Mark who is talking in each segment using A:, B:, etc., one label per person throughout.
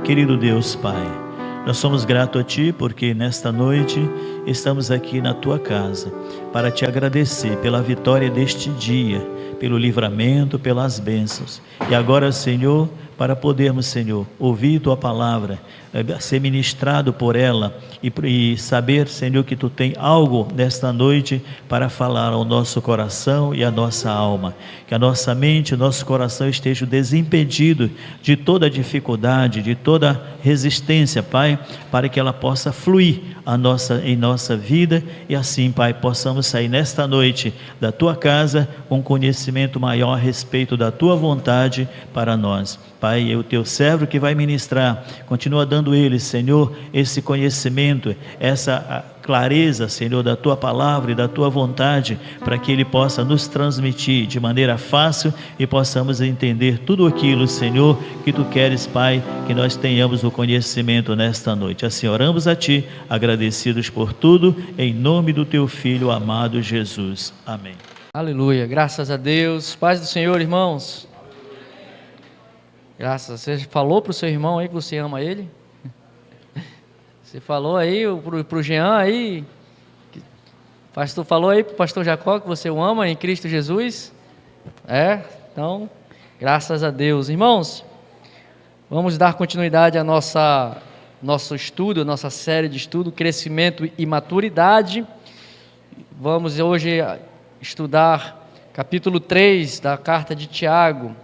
A: Querido Deus Pai, nós somos gratos a Ti porque nesta noite estamos aqui na Tua casa para Te agradecer pela vitória deste dia, pelo livramento, pelas bênçãos. E agora, Senhor, para podermos, Senhor, ouvir Tua palavra, ser ministrado por ela e saber, Senhor, que Tu tem algo nesta noite para falar ao nosso coração e à nossa alma. Que a nossa mente, o nosso coração estejam desimpedidos de toda dificuldade, de toda resistência, Pai, para que ela possa fluir em nossa vida e assim, Pai, possamos sair nesta noite da Tua casa com conhecimento maior a respeito da Tua vontade para nós. Pai, é o Teu servo que vai ministrar, continua dando ele, Senhor, esse conhecimento, essa clareza, Senhor, da Tua palavra e da Tua vontade, para que Ele possa nos transmitir de maneira fácil e possamos entender tudo aquilo, Senhor, que Tu queres, Pai, que nós tenhamos o conhecimento nesta noite. Assim oramos a Ti, agradecidos por tudo, em nome do Teu Filho amado Jesus. Amém.
B: Aleluia, graças a Deus. Paz do Senhor, irmãos. Graças, você falou para o seu irmão aí que você ama ele? Você falou aí para o Jean aí, pastor falou aí para o pastor Jacó que você o ama em Cristo Jesus? Então, graças a Deus. Irmãos, vamos dar continuidade a nosso estudo, a nossa série de estudo, crescimento e maturidade. Vamos hoje estudar capítulo 3 da carta de Tiago.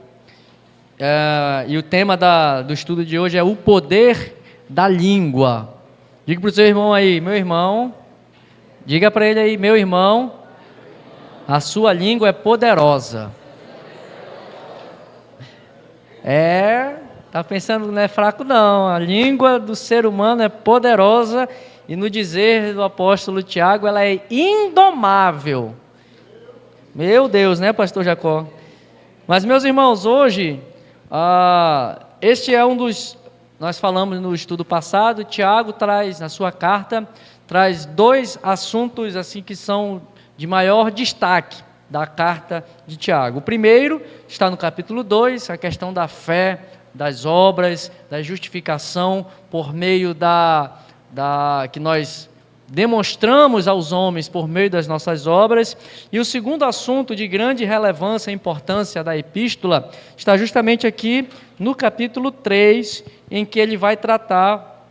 B: E o tema do estudo de hoje é o poder da língua. Diga para o seu irmão aí, meu irmão, diga para ele aí, meu irmão, a sua língua é poderosa. Tá pensando que não é fraco não, a língua do ser humano é poderosa e no dizer do apóstolo Tiago, ela é indomável. Meu Deus, né, pastor Jacó? Mas meus irmãos, hoje, este é um dos... Nós falamos no estudo passado, Tiago traz, na sua carta, traz dois assuntos assim que são de maior destaque da carta de Tiago. O primeiro está no capítulo 2, a questão da fé, das obras, da justificação por meio que nós demonstramos aos homens por meio das nossas obras. E o segundo assunto de grande relevância e importância da epístola está justamente aqui no capítulo 3, em que ele vai tratar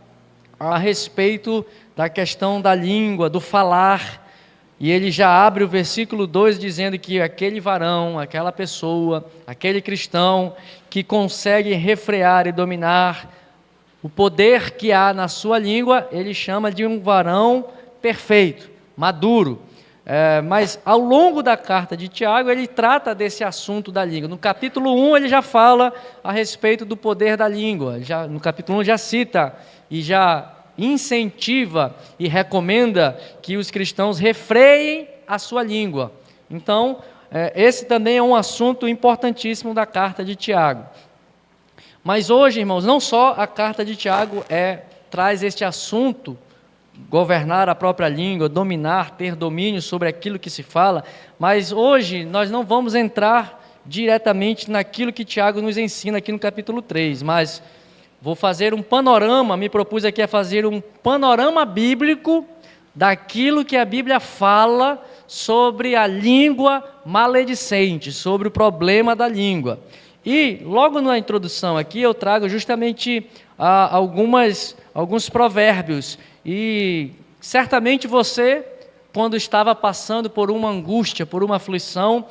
B: a respeito da questão da língua, do falar. E ele já abre o versículo 2 dizendo que aquele varão, aquela pessoa, aquele cristão que consegue refrear e dominar o poder que há na sua língua, ele chama de um varão perfeito, maduro. Mas ao longo da carta de Tiago, ele trata desse assunto da língua. No capítulo 1, ele já fala a respeito do poder da língua. No capítulo 1 já cita e já incentiva e recomenda que os cristãos refreiem a sua língua. Então, esse também é um assunto importantíssimo da carta de Tiago. Mas hoje, irmãos, não só a carta de Tiago traz este assunto, governar a própria língua, dominar, ter domínio sobre aquilo que se fala, mas hoje nós não vamos entrar diretamente naquilo que Tiago nos ensina aqui no capítulo 3, mas vou fazer um panorama, me propus aqui a fazer um panorama bíblico daquilo que a Bíblia fala sobre a língua maledicente, sobre o problema da língua. E logo na introdução aqui eu trago justamente alguns provérbios. E certamente você, quando estava passando por uma angústia, por uma aflição,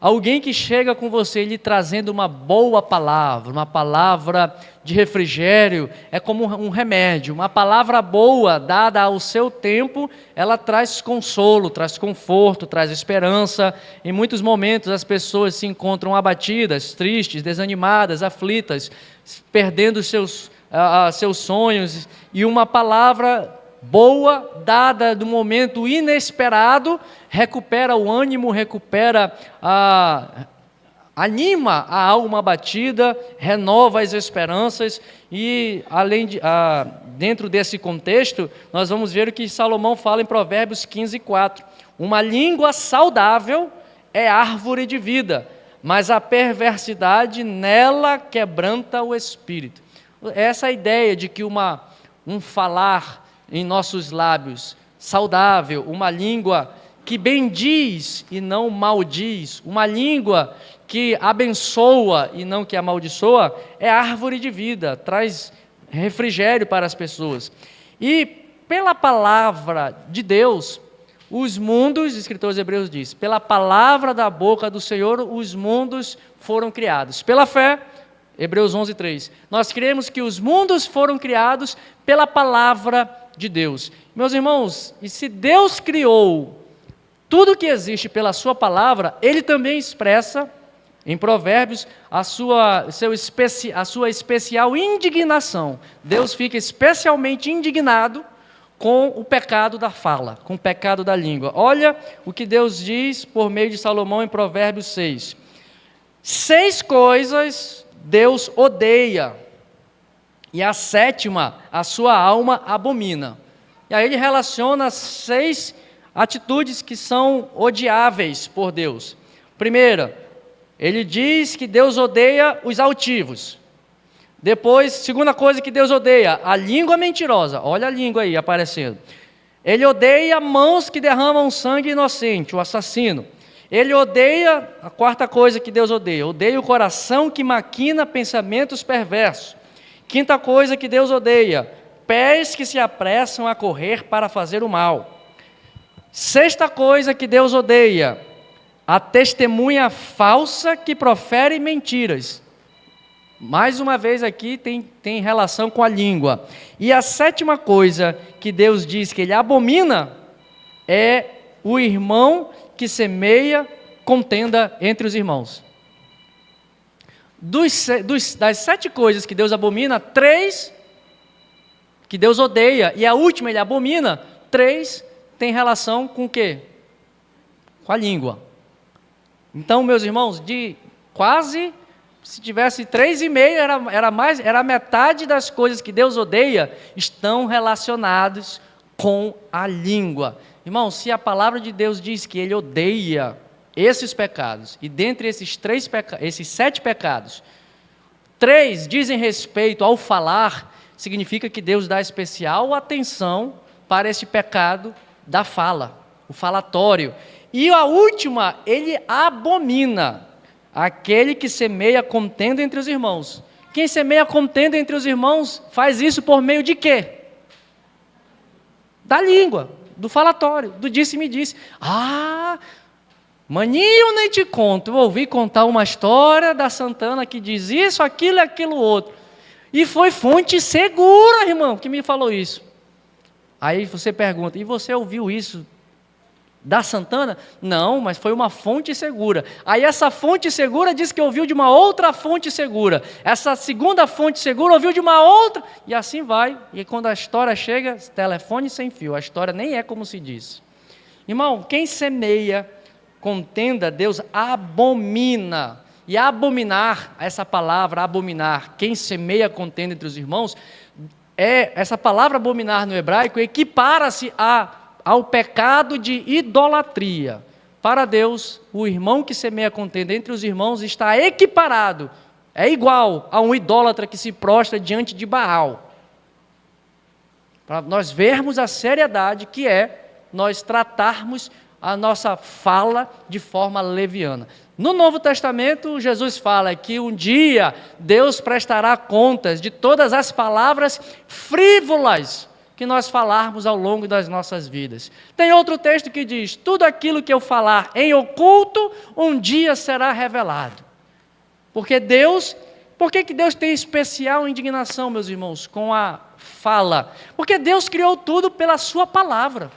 B: alguém que chega com você lhe trazendo uma boa palavra, uma palavra de refrigério, é como um remédio. Uma palavra boa, dada ao seu tempo, ela traz consolo, traz conforto, traz esperança. Em muitos momentos as pessoas se encontram abatidas, tristes, desanimadas, aflitas, perdendo seus sonhos, e uma palavra boa, dada no momento inesperado, recupera o ânimo, anima a alma abatida, renova as esperanças. E dentro desse contexto, nós vamos ver o que Salomão fala em Provérbios 15:4. Uma língua saudável é árvore de vida, mas a perversidade nela quebranta o espírito. Essa ideia de que um falar em nossos lábios saudável, uma língua que bendiz e não maldiz, uma língua que abençoa e não que amaldiçoa, é árvore de vida, traz refrigério para as pessoas. E pela palavra de Deus, os mundos, os escritores hebreus dizem, pela palavra da boca do Senhor, os mundos foram criados. Pela fé, Hebreus 11:3, nós cremos que os mundos foram criados pela palavra de Deus. Meus irmãos, e se Deus criou tudo que existe pela sua palavra, Ele também expressa em Provérbios a sua especial indignação. Deus fica especialmente indignado com o pecado da fala, com o pecado da língua. Olha o que Deus diz por meio de Salomão em Provérbios 6. 6 coisas Deus odeia, e a 7ª, a sua alma abomina. E aí ele relaciona 6 atitudes que são odiáveis por Deus. Primeira, ele diz que Deus odeia os altivos. Depois, segunda coisa que Deus odeia, a língua mentirosa. Olha a língua aí aparecendo. Ele odeia mãos que derramam sangue inocente, o assassino. Ele odeia, a quarta coisa que Deus odeia o coração que maquina pensamentos perversos. Quinta coisa que Deus odeia, pés que se apressam a correr para fazer o mal. Sexta coisa que Deus odeia, a testemunha falsa que profere mentiras. Mais uma vez aqui tem relação com a língua. E a 7ª coisa que Deus diz que Ele abomina é o irmão que semeia contenda entre os irmãos. Das 7 coisas que Deus abomina, 3 que Deus odeia, e a última Ele abomina, 3 tem relação com o quê? Com a língua. Então, meus irmãos, de quase, se tivesse 3,5, era a metade das coisas que Deus odeia, estão relacionadas com a língua. Irmãos, se a palavra de Deus diz que Ele odeia esses pecados, e dentre esses 7 pecados, 3 dizem respeito ao falar, significa que Deus dá especial atenção para esse pecado da fala, o falatório. E a última, Ele abomina aquele que semeia contenda entre os irmãos. Quem semeia contenda entre os irmãos faz isso por meio de quê? Da língua, do falatório, do disse-me-disse. Maninho, nem te conto, eu ouvi contar uma história da Santana que diz isso, aquilo e aquilo outro. E foi fonte segura, irmão, que me falou isso. Aí você pergunta, e você ouviu isso da Santana? Não, mas foi uma fonte segura. Aí essa fonte segura diz que ouviu de uma outra fonte segura. Essa segunda fonte segura ouviu de uma outra, e assim vai. E quando a história chega, telefone sem fio, a história nem é como se diz. Irmão, quem semeia contenda, Deus abomina. E abominar, essa palavra abominar, quem semeia contenda entre os irmãos, essa palavra abominar no hebraico equipara-se ao pecado de idolatria. Para Deus, o irmão que semeia contenda entre os irmãos está equiparado, é igual a um idólatra que se prostra diante de Baal. Para nós vermos a seriedade que é nós tratarmos a nossa fala de forma leviana. No Novo Testamento, Jesus fala que um dia Deus prestará contas de todas as palavras frívolas que nós falarmos ao longo das nossas vidas. Tem outro texto que diz, tudo aquilo que eu falar em oculto, um dia será revelado. Por que Deus tem especial indignação, meus irmãos, com a fala? Porque Deus criou tudo pela sua palavra.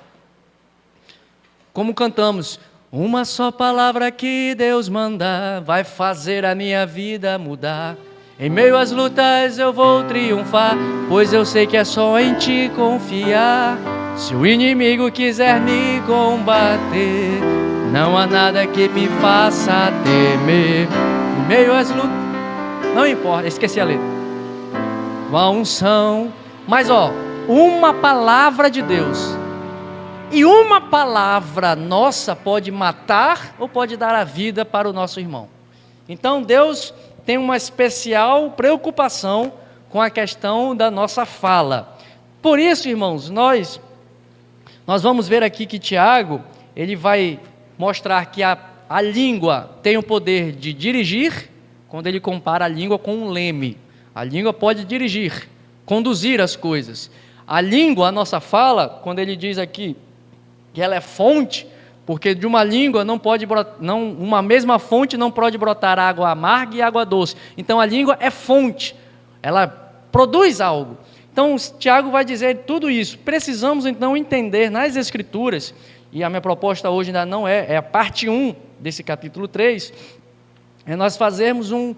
B: Como cantamos, uma só palavra que Deus mandar, vai fazer a minha vida mudar. Em meio às lutas eu vou triunfar, pois eu sei que é só em Ti confiar. Se o inimigo quiser me combater, não há nada que me faça temer. Em meio às lutas, não importa, esqueci a letra. Uma unção, mas uma palavra de Deus. E uma palavra nossa pode matar ou pode dar a vida para o nosso irmão. Então Deus tem uma especial preocupação com a questão da nossa fala. Por isso, irmãos, nós vamos ver aqui que Tiago, ele vai mostrar que a língua tem o poder de dirigir, quando ele compara a língua com um leme. A língua pode dirigir, conduzir as coisas. A língua, a nossa fala, quando ele diz aqui que ela é fonte, porque de uma língua uma mesma fonte não pode brotar água amarga e água doce. Então a língua é fonte, ela produz algo. Então Tiago vai dizer tudo isso. Precisamos então entender nas Escrituras, e a minha proposta hoje ainda não é a parte 1 desse capítulo 3, é nós fazermos um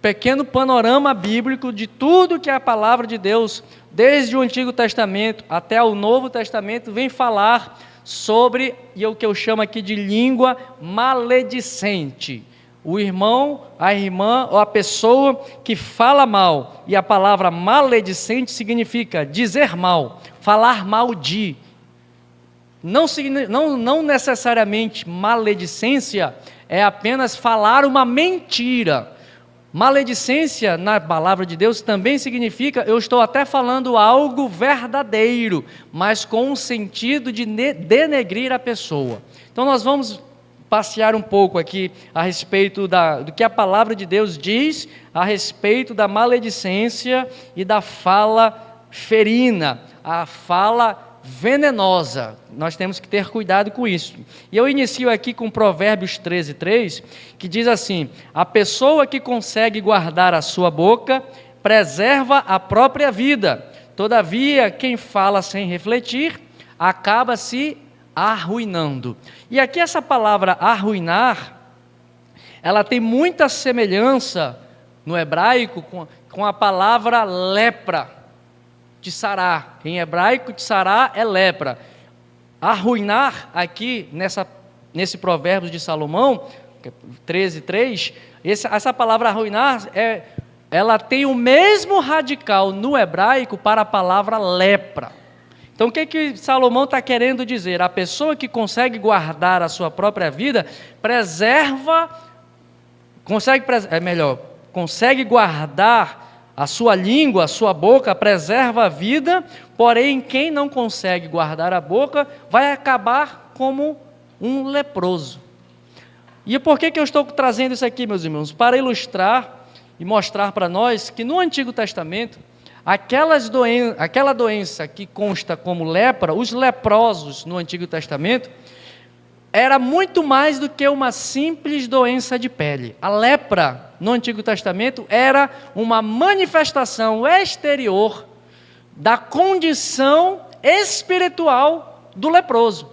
B: pequeno panorama bíblico de tudo que a palavra de Deus, desde o Antigo Testamento até o Novo Testamento, vem falar sobre, e o que eu chamo aqui de língua maledicente. O irmão, a irmã ou a pessoa que fala mal, e a palavra maledicente significa dizer mal, falar mal de. Não necessariamente maledicência é apenas falar uma mentira. Maledicência, na palavra de Deus, também significa, eu estou até falando algo verdadeiro, mas com um sentido de denegrir a pessoa. Então nós vamos passear um pouco aqui a respeito do que a palavra de Deus diz a respeito da maledicência e da fala ferina, a fala venenosa. Nós temos que ter cuidado com isso. E eu inicio aqui com Provérbios 13:3, que diz assim: a pessoa que consegue guardar a sua boca preserva a própria vida, todavia quem fala sem refletir acaba se arruinando. E aqui essa palavra arruinar, ela tem muita semelhança no hebraico com a palavra lepra, tsará. Em hebraico, tsará é lepra. Arruinar aqui, nesse provérbio de Salomão, 13:3, essa palavra arruinar, ela tem o mesmo radical no hebraico para a palavra lepra. Então o que Salomão está querendo dizer? A pessoa que consegue guardar a sua própria vida, consegue guardar a sua língua, a sua boca, preserva a vida, porém quem não consegue guardar a boca vai acabar como um leproso. E por que eu estou trazendo isso aqui, meus irmãos? Para ilustrar e mostrar para nós que no Antigo Testamento, aquela doença que consta como lepra, os leprosos no Antigo Testamento, era muito mais do que uma simples doença de pele. A lepra no Antigo Testamento era uma manifestação exterior da condição espiritual do leproso.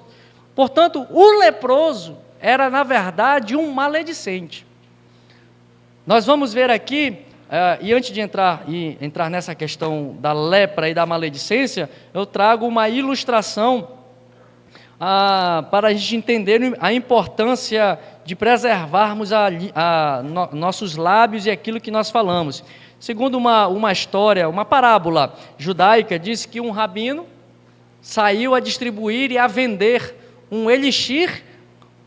B: Portanto, o leproso era, na verdade, um maledicente. Nós vamos ver aqui, e antes de entrar nessa questão da lepra e da maledicência, eu trago uma ilustração para a gente entender a importância de preservarmos nossos lábios e aquilo que nós falamos. Segundo uma história, uma parábola judaica, diz que um rabino saiu a distribuir e a vender um elixir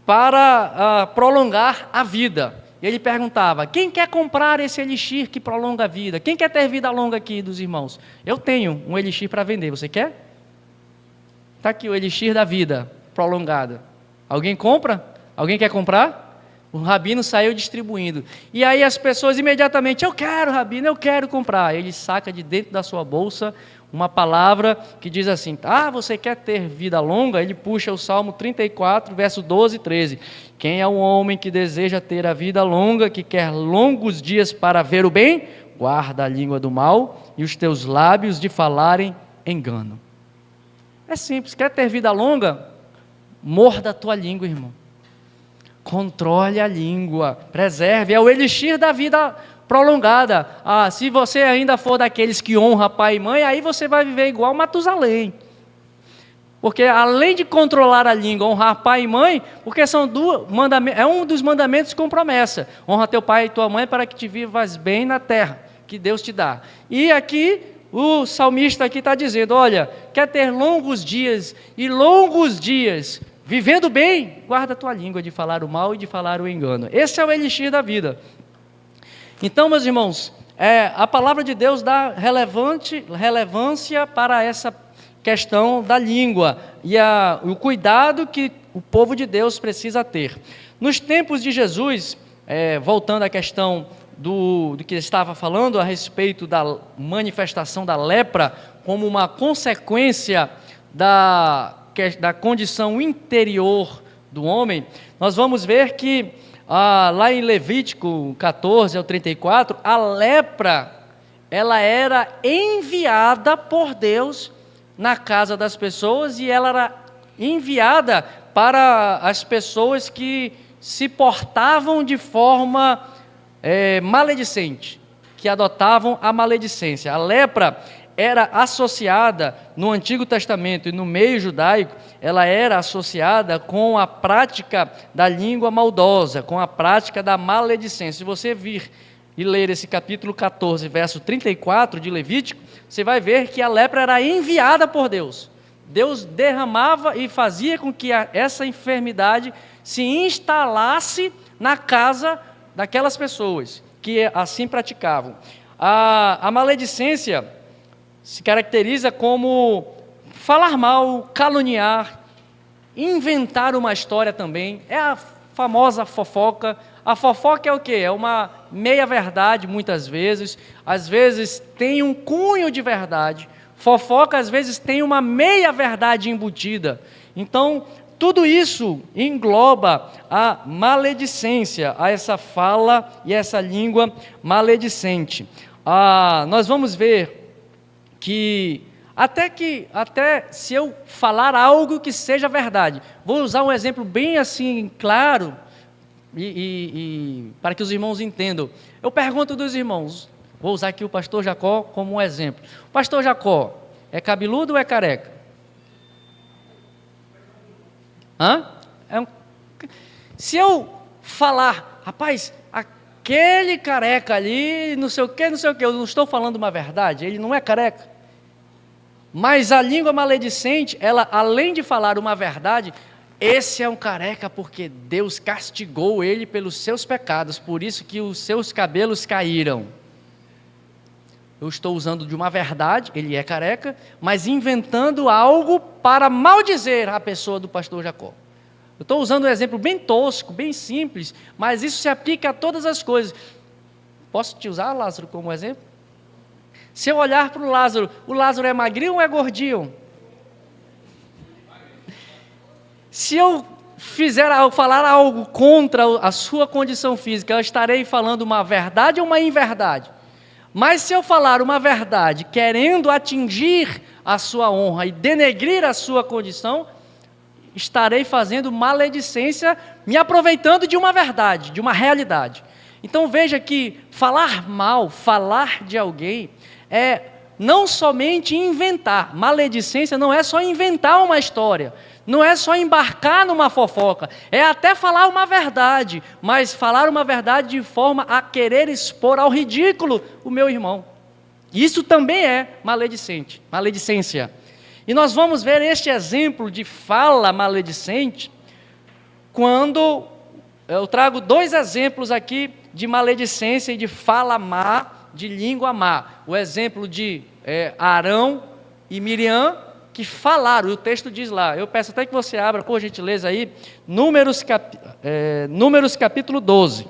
B: para prolongar a vida. E ele perguntava: quem quer comprar esse elixir que prolonga a vida? Quem quer ter vida longa aqui dos irmãos? Eu tenho um elixir para vender, você quer? Está aqui o elixir da vida prolongada. Alguém compra? Alguém quer comprar? O rabino saiu distribuindo. E aí as pessoas imediatamente: eu quero, rabino, eu quero comprar. Ele saca de dentro da sua bolsa uma palavra que diz assim: você quer ter vida longa? Ele puxa o Salmo 34, verso 12 e 13. Quem é o homem que deseja ter a vida longa, que quer longos dias para ver o bem? Guarda a língua do mal e os teus lábios de falarem engano. É simples. Quer ter vida longa? Morda a tua língua, irmão. Controle a língua, preserve, é o elixir da vida prolongada. Se você ainda for daqueles que honra pai e mãe, aí você vai viver igual Matusalém. Porque além de controlar a língua, honrar pai e mãe, porque é um dos mandamentos com promessa: honra teu pai e tua mãe para que te vivas bem na terra que Deus te dá. E aqui o salmista aqui está dizendo: olha, quer ter longos dias, vivendo bem, guarda a tua língua de falar o mal e de falar o engano. Esse é o elixir da vida. Então, meus irmãos, a palavra de Deus dá relevância para essa questão da língua e o cuidado que o povo de Deus precisa ter. Nos tempos de Jesus, voltando à questão do que estava falando a respeito da manifestação da lepra como uma consequência da condição interior do homem, nós vamos ver que lá em Levítico 14 ao 34, a lepra, ela era enviada por Deus na casa das pessoas e ela era enviada para as pessoas que se portavam de forma maledicente, que adotavam a maledicência. A lepra era associada no Antigo Testamento e no meio judaico, ela era associada com a prática da língua maldosa, com a prática da maledicência. Se você vir e ler esse capítulo 14, verso 34 de Levítico, você vai ver que a lepra era enviada por Deus. Deus derramava e fazia com que essa enfermidade se instalasse na casa daquelas pessoas que assim praticavam. A maledicência se caracteriza como falar mal, caluniar, inventar uma história também. É a famosa fofoca. A fofoca é o quê? É uma meia-verdade, muitas vezes. Às vezes tem um cunho de verdade. Fofoca, às vezes, tem uma meia-verdade embutida. Então, tudo isso engloba a maledicência, a essa fala e essa língua maledicente. Nós vamos ver que até se eu falar algo que seja verdade, vou usar um exemplo bem assim claro e para que os irmãos entendam. Eu pergunto dos irmãos, vou usar aqui o pastor Jacó como um exemplo. O pastor Jacó é cabeludo ou é careca? Se eu falar, rapaz, aquele careca ali, não sei o que, eu não estou falando uma verdade, ele não é careca. Mas a língua maledicente, ela, além de falar uma verdade, esse é um careca porque Deus castigou ele pelos seus pecados, por isso que os seus cabelos caíram. Eu estou usando de uma verdade, ele é careca, mas inventando algo para maldizer a pessoa do pastor Jacó. Eu estou usando um exemplo bem tosco, bem simples, mas isso se aplica a todas as coisas. Posso te usar, Lázaro, como exemplo? Se eu olhar para o Lázaro é magrinho ou é gordinho? Se eu falar algo contra a sua condição física, eu estarei falando uma verdade ou uma inverdade? Mas se eu falar uma verdade, querendo atingir a sua honra e denegrir a sua condição, estarei fazendo maledicência, me aproveitando de uma verdade, de uma realidade. Então veja que falar mal, falar de alguém, é não somente inventar. Maledicência não é só inventar uma história, não é só embarcar numa fofoca, é até falar uma verdade, mas falar uma verdade de forma a querer expor ao ridículo o meu irmão. Isso também é maledicência. E nós vamos ver este exemplo de fala maledicente quando eu trago 2 exemplos aqui de maledicência e de fala má, de língua má. O exemplo de Arão e Miriam, que falaram, o texto diz lá, eu peço até que você abra, por gentileza aí, Números capítulo 12.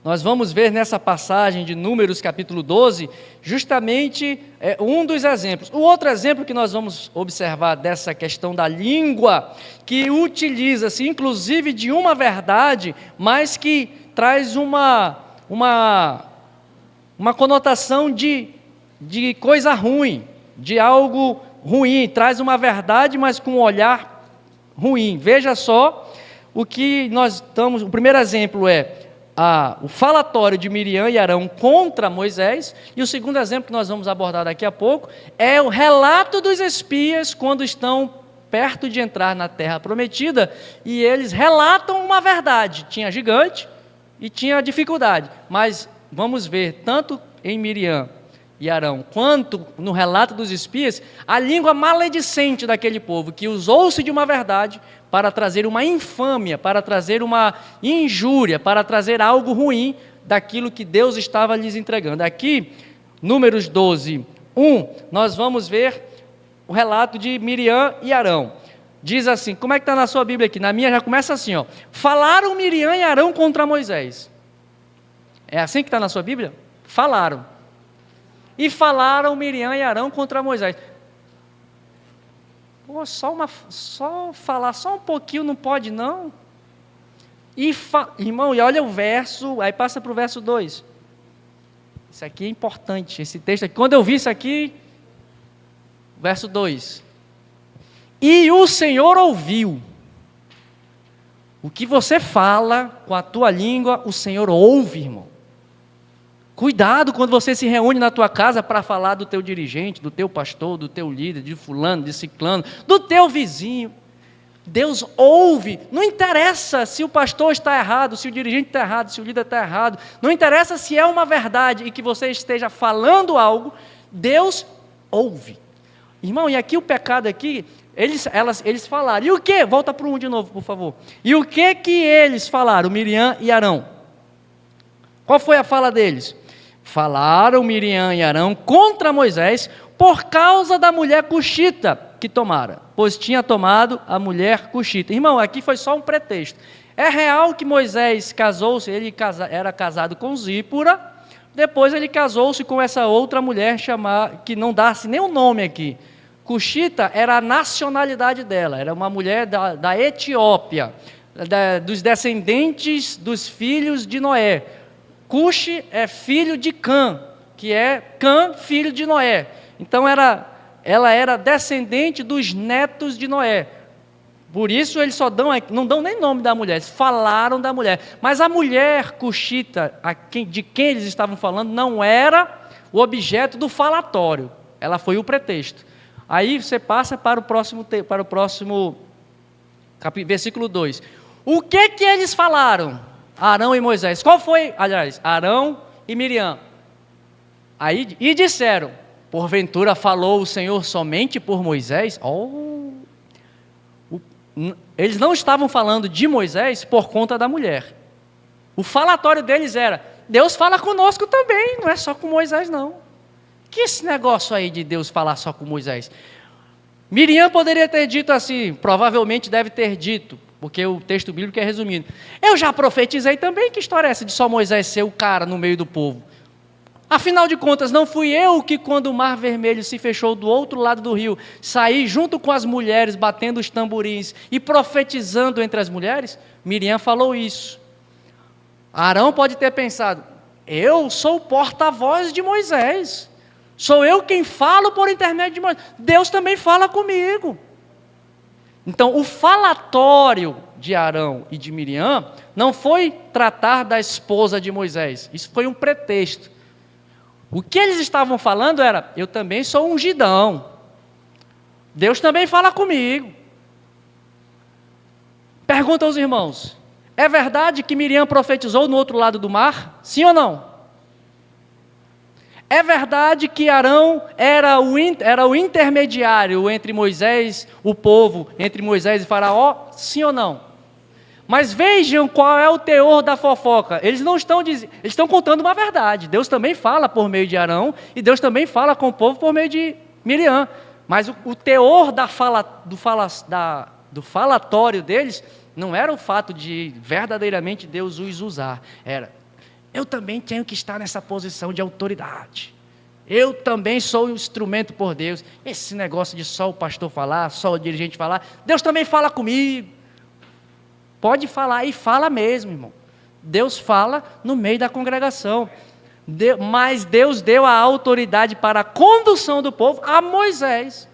B: Nós vamos ver nessa passagem de Números capítulo 12, justamente um dos exemplos. O outro exemplo que nós vamos observar dessa questão da língua, que utiliza-se inclusive de uma verdade, mas que traz uma conotação de coisa ruim, de algo ruim, traz uma verdade, mas com um olhar ruim. Veja só o que nós estamos. O primeiro exemplo é o falatório de Miriam e Arão contra Moisés, e o segundo exemplo que nós vamos abordar daqui a pouco é o relato dos espias quando estão perto de entrar na terra prometida, e eles relatam uma verdade. Tinha gigante e tinha dificuldade, mas vamos ver, tanto em Miriam e Arão, quanto no relato dos espias, a língua maledicente daquele povo, que usou-se de uma verdade para trazer uma infâmia, para trazer uma injúria, para trazer algo ruim daquilo que Deus estava lhes entregando. Aqui, Números 12, 1, nós vamos ver o relato de Miriam e Arão. Diz assim, como é que está na sua Bíblia aqui? Na minha já começa assim, ó. Falaram Miriam e Arão contra Moisés. É assim que está na sua Bíblia? Falaram. E falaram Miriam e Arão contra Moisés. Pô, só falar só um pouquinho não pode não? Irmão, e olha o verso, aí passa para o verso 2. Isso aqui é importante, esse texto aqui. Quando eu vi isso aqui, verso 2. E o Senhor ouviu. O que você fala com a tua língua, o Senhor ouve, irmão. Cuidado quando você se reúne na tua casa para falar do teu dirigente, do teu pastor, do teu líder, de fulano, de ciclano, do teu vizinho. Deus ouve, não interessa se o pastor está errado, se o dirigente está errado, se o líder está errado, não interessa se é uma verdade e que você esteja falando algo, Deus ouve. Irmão, e aqui o pecado aqui, eles falaram, e o que? Volta para o 1 de novo, por favor. E o que eles falaram, Miriam e Arão? Qual foi a fala deles? Falaram Miriam e Arão contra Moisés por causa da mulher cuxita que tomara, pois tinha tomado a mulher cuxita. Irmão, aqui foi só um pretexto. É real que Moisés casou-se, ele era casado com Zípora, depois ele casou-se com essa outra mulher que não dá-se nem o nome aqui. Cuxita era a nacionalidade dela, era uma mulher da Etiópia, dos descendentes dos filhos de Noé. Cuxi é filho de Cã, que é Cã, filho de Noé. Então ela era descendente dos netos de Noé. Por isso eles não dão nem nome da mulher, eles falaram da mulher. Mas a mulher cuxita, de quem eles estavam falando, não era o objeto do falatório. Ela foi o pretexto. Aí você passa para o próximo versículo 2. O que eles falaram? Arão e Moisés. Qual foi? Aliás, Arão e Miriam. Aí, e disseram, porventura falou o Senhor somente por Moisés? Eles não estavam falando de Moisés por conta da mulher. O falatório deles era, Deus fala conosco também, não é só com Moisés não. Que esse negócio aí de Deus falar só com Moisés? Miriam poderia ter dito assim, provavelmente deve ter dito, porque o texto bíblico é resumido. Eu já profetizei também, que história é essa de só Moisés ser o cara no meio do povo? Afinal de contas, não fui eu que quando o mar vermelho se fechou do outro lado do rio, saí junto com as mulheres, batendo os tamborins e profetizando entre as mulheres? Miriam falou isso. Arão pode ter pensado, eu sou o porta-voz de Moisés. Sou eu quem falo por intermédio de Moisés. Deus também fala comigo. Então, o falatório de Arão e de Miriam não foi tratar da esposa de Moisés. Isso foi um pretexto. O que eles estavam falando era, eu também sou ungidão. Deus também fala comigo. Pergunta aos irmãos, é verdade que Miriam profetizou no outro lado do mar? Sim ou não? É verdade que Arão era o intermediário entre Moisés, o povo, entre Moisés e Faraó? Sim ou não? Mas vejam qual é o teor da fofoca. Eles não estão dizendo, eles estão contando uma verdade. Deus também fala por meio de Arão e Deus também fala com o povo por meio de Miriam. Mas o teor do falatório deles não era o fato de verdadeiramente Deus os usar. Era, eu também tenho que estar nessa posição de autoridade. Eu também sou um instrumento por Deus. Esse negócio de só o pastor falar, só o dirigente falar, Deus também fala comigo. Pode falar e fala mesmo, irmão. Deus fala no meio da congregação. Mas Deus deu a autoridade para a condução do povo a Moisés.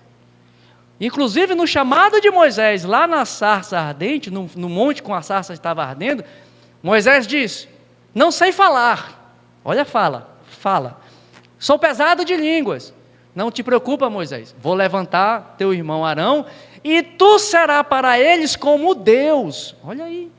B: Inclusive no chamado de Moisés, lá na sarça ardente, no monte com a sarça estava ardendo, Moisés disse, não sei falar. Olha, fala. Sou pesado de línguas. Não te preocupa, Moisés. Vou levantar teu irmão Arão e tu será para eles como Deus. Olha aí.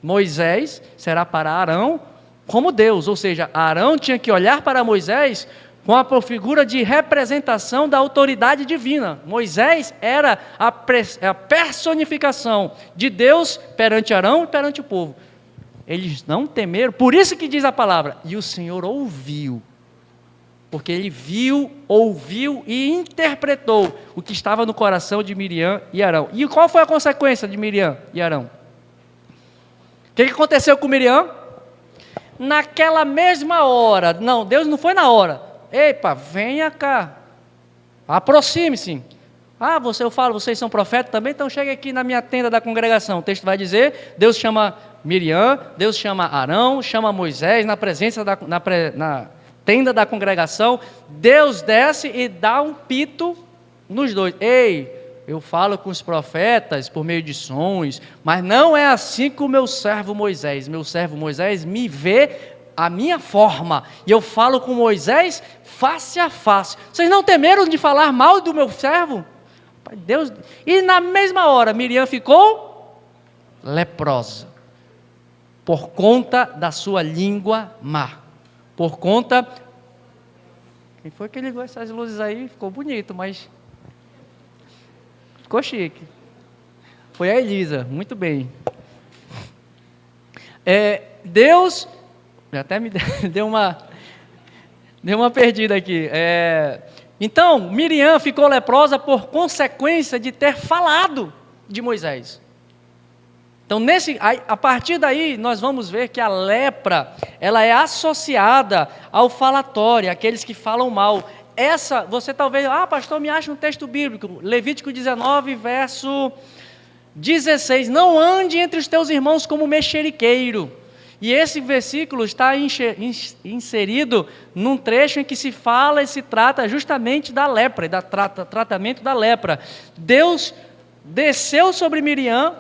B: Moisés será para Arão como Deus. Ou seja, Arão tinha que olhar para Moisés com a figura de representação da autoridade divina. Moisés era a personificação de Deus perante Arão e perante o povo. eles não temeram, por isso que diz a palavra, e o Senhor ouviu, porque ele viu, ouviu e interpretou o que estava no coração de Miriam e Arão. E qual foi a consequência de Miriam e Arão? O que aconteceu com Miriam? Naquela mesma hora, não, Deus não foi na hora, epa, venha cá, aproxime-se. Ah, eu falo, vocês são profetas também, então chega aqui na minha tenda da congregação. O texto vai dizer, Deus chama Miriam, Deus chama Arão, chama Moisés na presença na tenda da congregação. Deus desce e dá um pito nos dois. Ei, eu falo com os profetas por meio de sons, mas não é assim com o meu servo Moisés. Meu servo Moisés me vê a minha forma, e eu falo com Moisés face a face. Vocês não temeram de falar mal do meu servo? Deus. E na mesma hora, Miriam ficou leprosa, por conta da sua língua má, por conta... Quem foi que ligou essas luzes aí? Ficou bonito, mas... ficou chique. Foi a Elisa, muito bem. Deus... até me deu uma perdida aqui. Então, Miriam ficou leprosa por consequência de ter falado de Moisés. Então, a partir daí, nós vamos ver que a lepra, ela é associada ao falatório, aqueles que falam mal. Você talvez, pastor, me acha um texto bíblico, Levítico 19, verso 16, não ande entre os teus irmãos como mexeriqueiro. E esse versículo está inserido num trecho em que se fala e se trata justamente da lepra, e do tratamento da lepra. Deus desceu sobre Miriam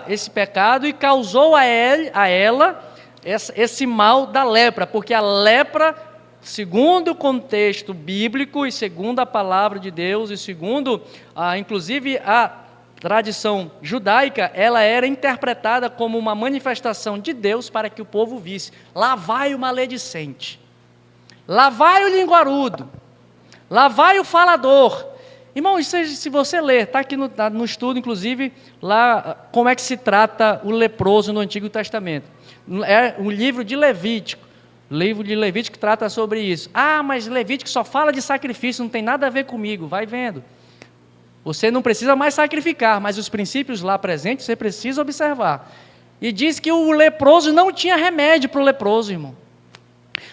B: esse pecado e causou a ela esse mal da lepra, porque a lepra, segundo o contexto bíblico e segundo a palavra de Deus e segundo, inclusive, a tradição judaica, ela era interpretada como uma manifestação de Deus para que o povo visse. Lá vai o maledicente, lá vai o linguarudo, lá vai o falador. Irmão, se você ler, está aqui no estudo, inclusive, lá como é que se trata o leproso no Antigo Testamento. É um livro de Levítico. O livro de Levítico trata sobre isso. Mas Levítico só fala de sacrifício, não tem nada a ver comigo. Vai vendo. Você não precisa mais sacrificar, mas os princípios lá presentes você precisa observar. E diz que o leproso não tinha remédio para o leproso, irmão.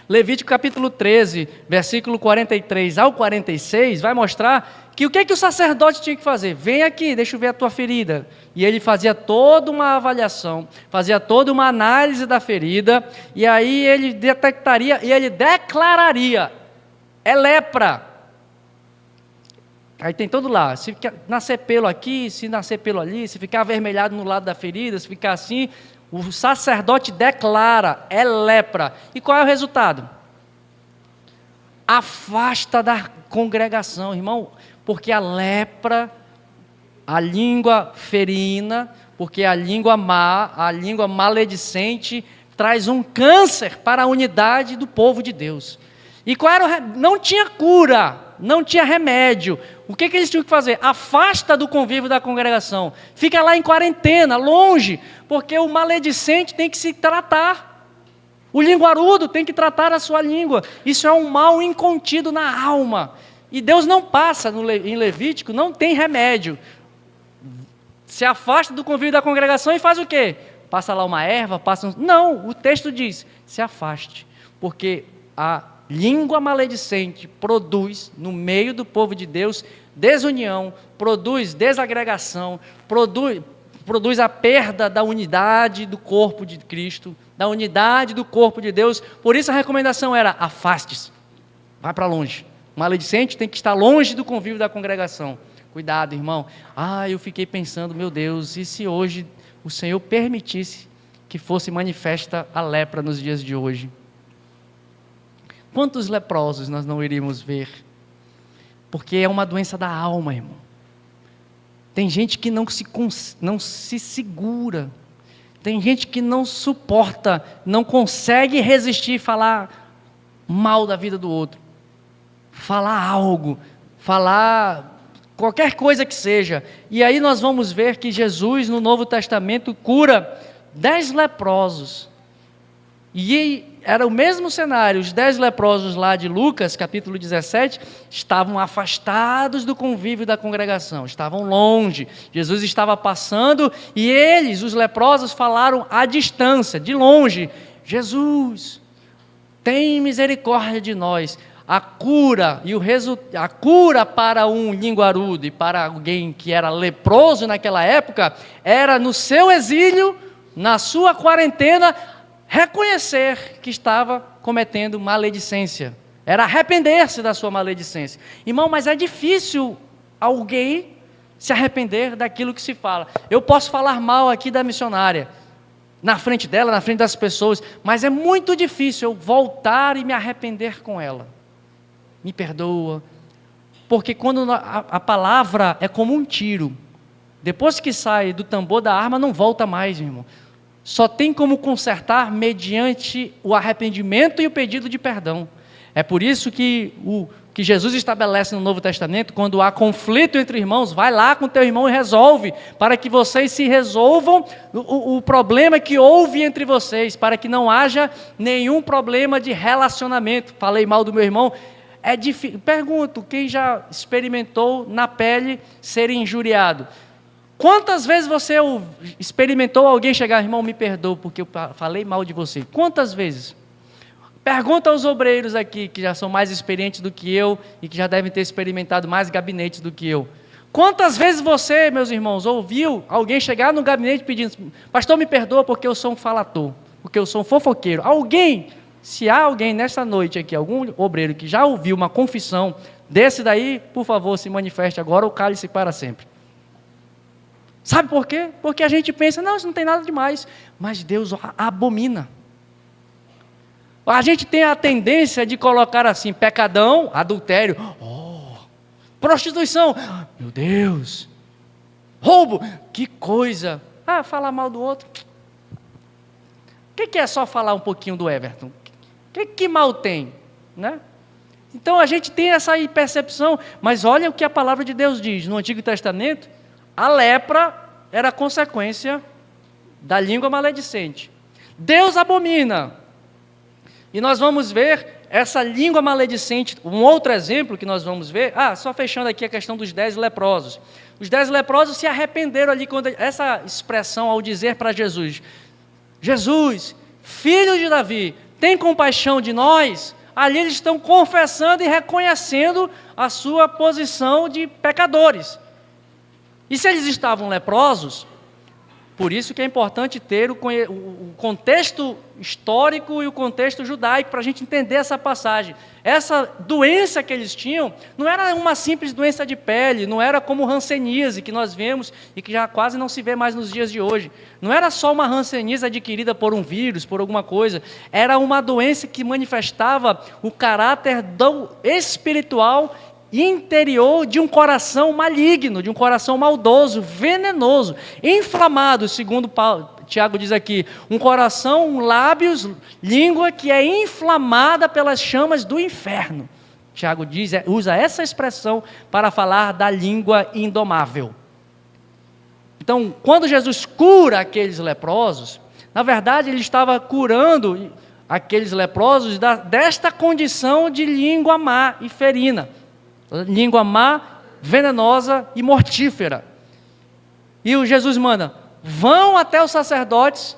B: Levítico capítulo 13, versículo 43 ao 46, vai mostrar que o que o sacerdote tinha que fazer? Vem aqui, deixa eu ver a tua ferida. E ele fazia toda uma avaliação, fazia toda uma análise da ferida, e aí ele detectaria e ele declararia, é lepra. Aí tem todo lá, se nascer pelo aqui, se nascer pelo ali, se ficar avermelhado no lado da ferida, se ficar assim, o sacerdote declara, é lepra. E qual é o resultado? Afasta da congregação, irmão, porque a lepra, a língua ferina, porque a língua má, a língua maledicente, traz um câncer para a unidade do povo de Deus. E não tinha cura, não tinha remédio. O que eles tinham que fazer? Afasta do convívio da congregação. Fica lá em quarentena, longe, porque o maledicente tem que se tratar. O linguarudo tem que tratar a sua língua. Isso é um mal incontido na alma. E Deus não passa, em Levítico, não tem remédio. Se afasta do convívio da congregação e faz o quê? Passa lá uma erva, Não, o texto diz, se afaste, porque a língua maledicente produz, no meio do povo de Deus, desunião, produz desagregação, produz a perda da unidade do corpo de Cristo, da unidade do corpo de Deus. Por isso a recomendação era, afaste-se, vai para longe. O maledicente tem que estar longe do convívio da congregação. Cuidado, irmão. Eu fiquei pensando, meu Deus, e se hoje o Senhor permitisse que fosse manifesta a lepra nos dias de hoje? Quantos leprosos nós não iríamos ver? Porque é uma doença da alma, irmão. Tem gente que não se segura. Tem gente que não suporta, não consegue resistir falar mal da vida do outro. Falar algo, falar qualquer coisa que seja. E aí nós vamos ver que Jesus, no Novo Testamento, cura 10 leprosos. E era o mesmo cenário, os 10 leprosos lá de Lucas, capítulo 17, estavam afastados do convívio da congregação, estavam longe. Jesus estava passando e eles, os leprosos, falaram à distância, de longe: Jesus, tem misericórdia de nós. A cura para um linguarudo e para alguém que era leproso naquela época, era no seu exílio, na sua quarentena, reconhecer que estava cometendo maledicência, era arrepender-se da sua maledicência. Irmão, mas é difícil alguém se arrepender daquilo que se fala. Eu posso falar mal aqui da missionária, na frente dela, na frente das pessoas, mas é muito difícil eu voltar e me arrepender com ela. Me perdoa, porque quando a palavra é como um tiro, depois que sai do tambor da arma, não volta mais, irmão. Só tem como consertar mediante o arrependimento e o pedido de perdão. É por isso que que Jesus estabelece no Novo Testamento, quando há conflito entre irmãos, vai lá com teu irmão e resolve, para que vocês se resolvam o problema que houve entre vocês, para que não haja nenhum problema de relacionamento. Falei mal do meu irmão. É difícil. Pergunto, quem já experimentou na pele ser injuriado? Quantas vezes você experimentou alguém chegar: irmão, me perdoa porque eu falei mal de você? Quantas vezes? Pergunta aos obreiros aqui, que já são mais experientes do que eu e que já devem ter experimentado mais gabinetes do que eu. Quantas vezes você, meus irmãos, ouviu alguém chegar no gabinete pedindo: pastor, me perdoa porque eu sou um falator, porque eu sou um fofoqueiro? Alguém, se há alguém nesta noite aqui, algum obreiro que já ouviu uma confissão desse daí, por favor, se manifeste agora ou cale-se para sempre. Sabe por quê? Porque a gente pensa: não, isso não tem nada demais, mas Deus abomina. A gente tem a tendência de colocar assim: pecadão, adultério, prostituição, meu Deus, roubo, que coisa. Falar mal do outro. O que é só falar um pouquinho do Everton? Que mal tem, né? Então a gente tem essa percepção, mas olha o que a palavra de Deus diz no Antigo Testamento. A lepra era consequência da língua maledicente. Deus abomina. E nós vamos ver essa língua maledicente. Um outro exemplo que nós vamos ver, só fechando aqui a questão dos 10 leprosos. Os 10 leprosos se arrependeram ali, quando essa expressão ao dizer para Jesus: Jesus, filho de Davi, tem compaixão de nós. Ali eles estão confessando e reconhecendo a sua posição de pecadores. E se eles estavam leprosos, por isso que é importante ter o contexto histórico e o contexto judaico, para a gente entender essa passagem. Essa doença que eles tinham não era uma simples doença de pele, não era como hanseníase que nós vemos e que já quase não se vê mais nos dias de hoje. Não era só uma hanseníase adquirida por um vírus, por alguma coisa. Era uma doença que manifestava o caráter espiritual interior de um coração maligno, de um coração maldoso, venenoso, inflamado, segundo Tiago diz aqui, um coração, lábios, língua que é inflamada pelas chamas do inferno. Tiago usa essa expressão para falar da língua indomável. Então, quando Jesus cura aqueles leprosos, na verdade ele estava curando aqueles leprosos desta condição de língua má e ferina. Língua má, venenosa e mortífera. E o Jesus manda: vão até os sacerdotes,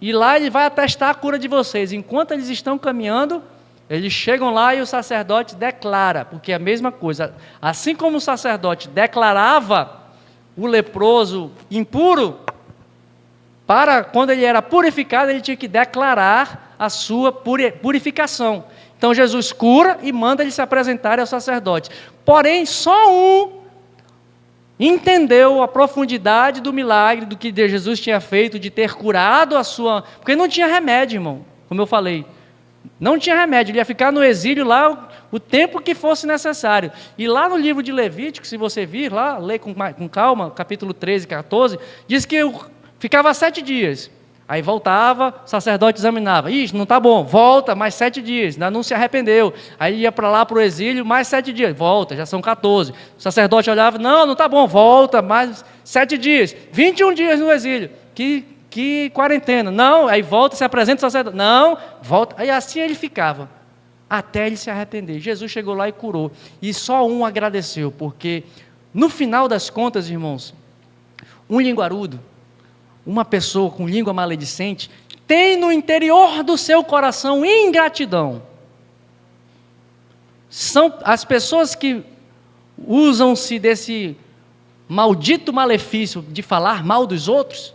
B: e lá ele vai atestar a cura de vocês. Enquanto eles estão caminhando, eles chegam lá e o sacerdote declara, porque é a mesma coisa. Assim como o sacerdote declarava o leproso impuro, para quando ele era purificado, ele tinha que declarar a sua purificação. Então Jesus cura e manda ele se apresentar ao sacerdote. Porém, só um entendeu a profundidade do milagre, do que Jesus tinha feito, de ter curado a sua... Porque não tinha remédio, irmão, como eu falei. Não tinha remédio, ele ia ficar no exílio lá o tempo que fosse necessário. E lá no livro de Levítico, se você vir lá, lê com calma, capítulo 13, 14, diz que ficava 7 dias. Aí voltava, o sacerdote examinava. Não está bom, volta, mais 7 dias, ainda não se arrependeu. Aí ia para lá para o exílio, mais 7 dias, volta, já são 14. O sacerdote olhava: não está bom, volta, mais 7 dias. 21 dias no exílio. Que que quarentena. Não, aí volta, se apresenta ao sacerdote. Não, volta. Aí assim ele ficava, até ele se arrepender. Jesus chegou lá e curou. E só um agradeceu, porque no final das contas, irmãos, um linguarudo, uma pessoa com língua maledicente, tem no interior do seu coração ingratidão. São as pessoas que usam-se desse maldito malefício de falar mal dos outros,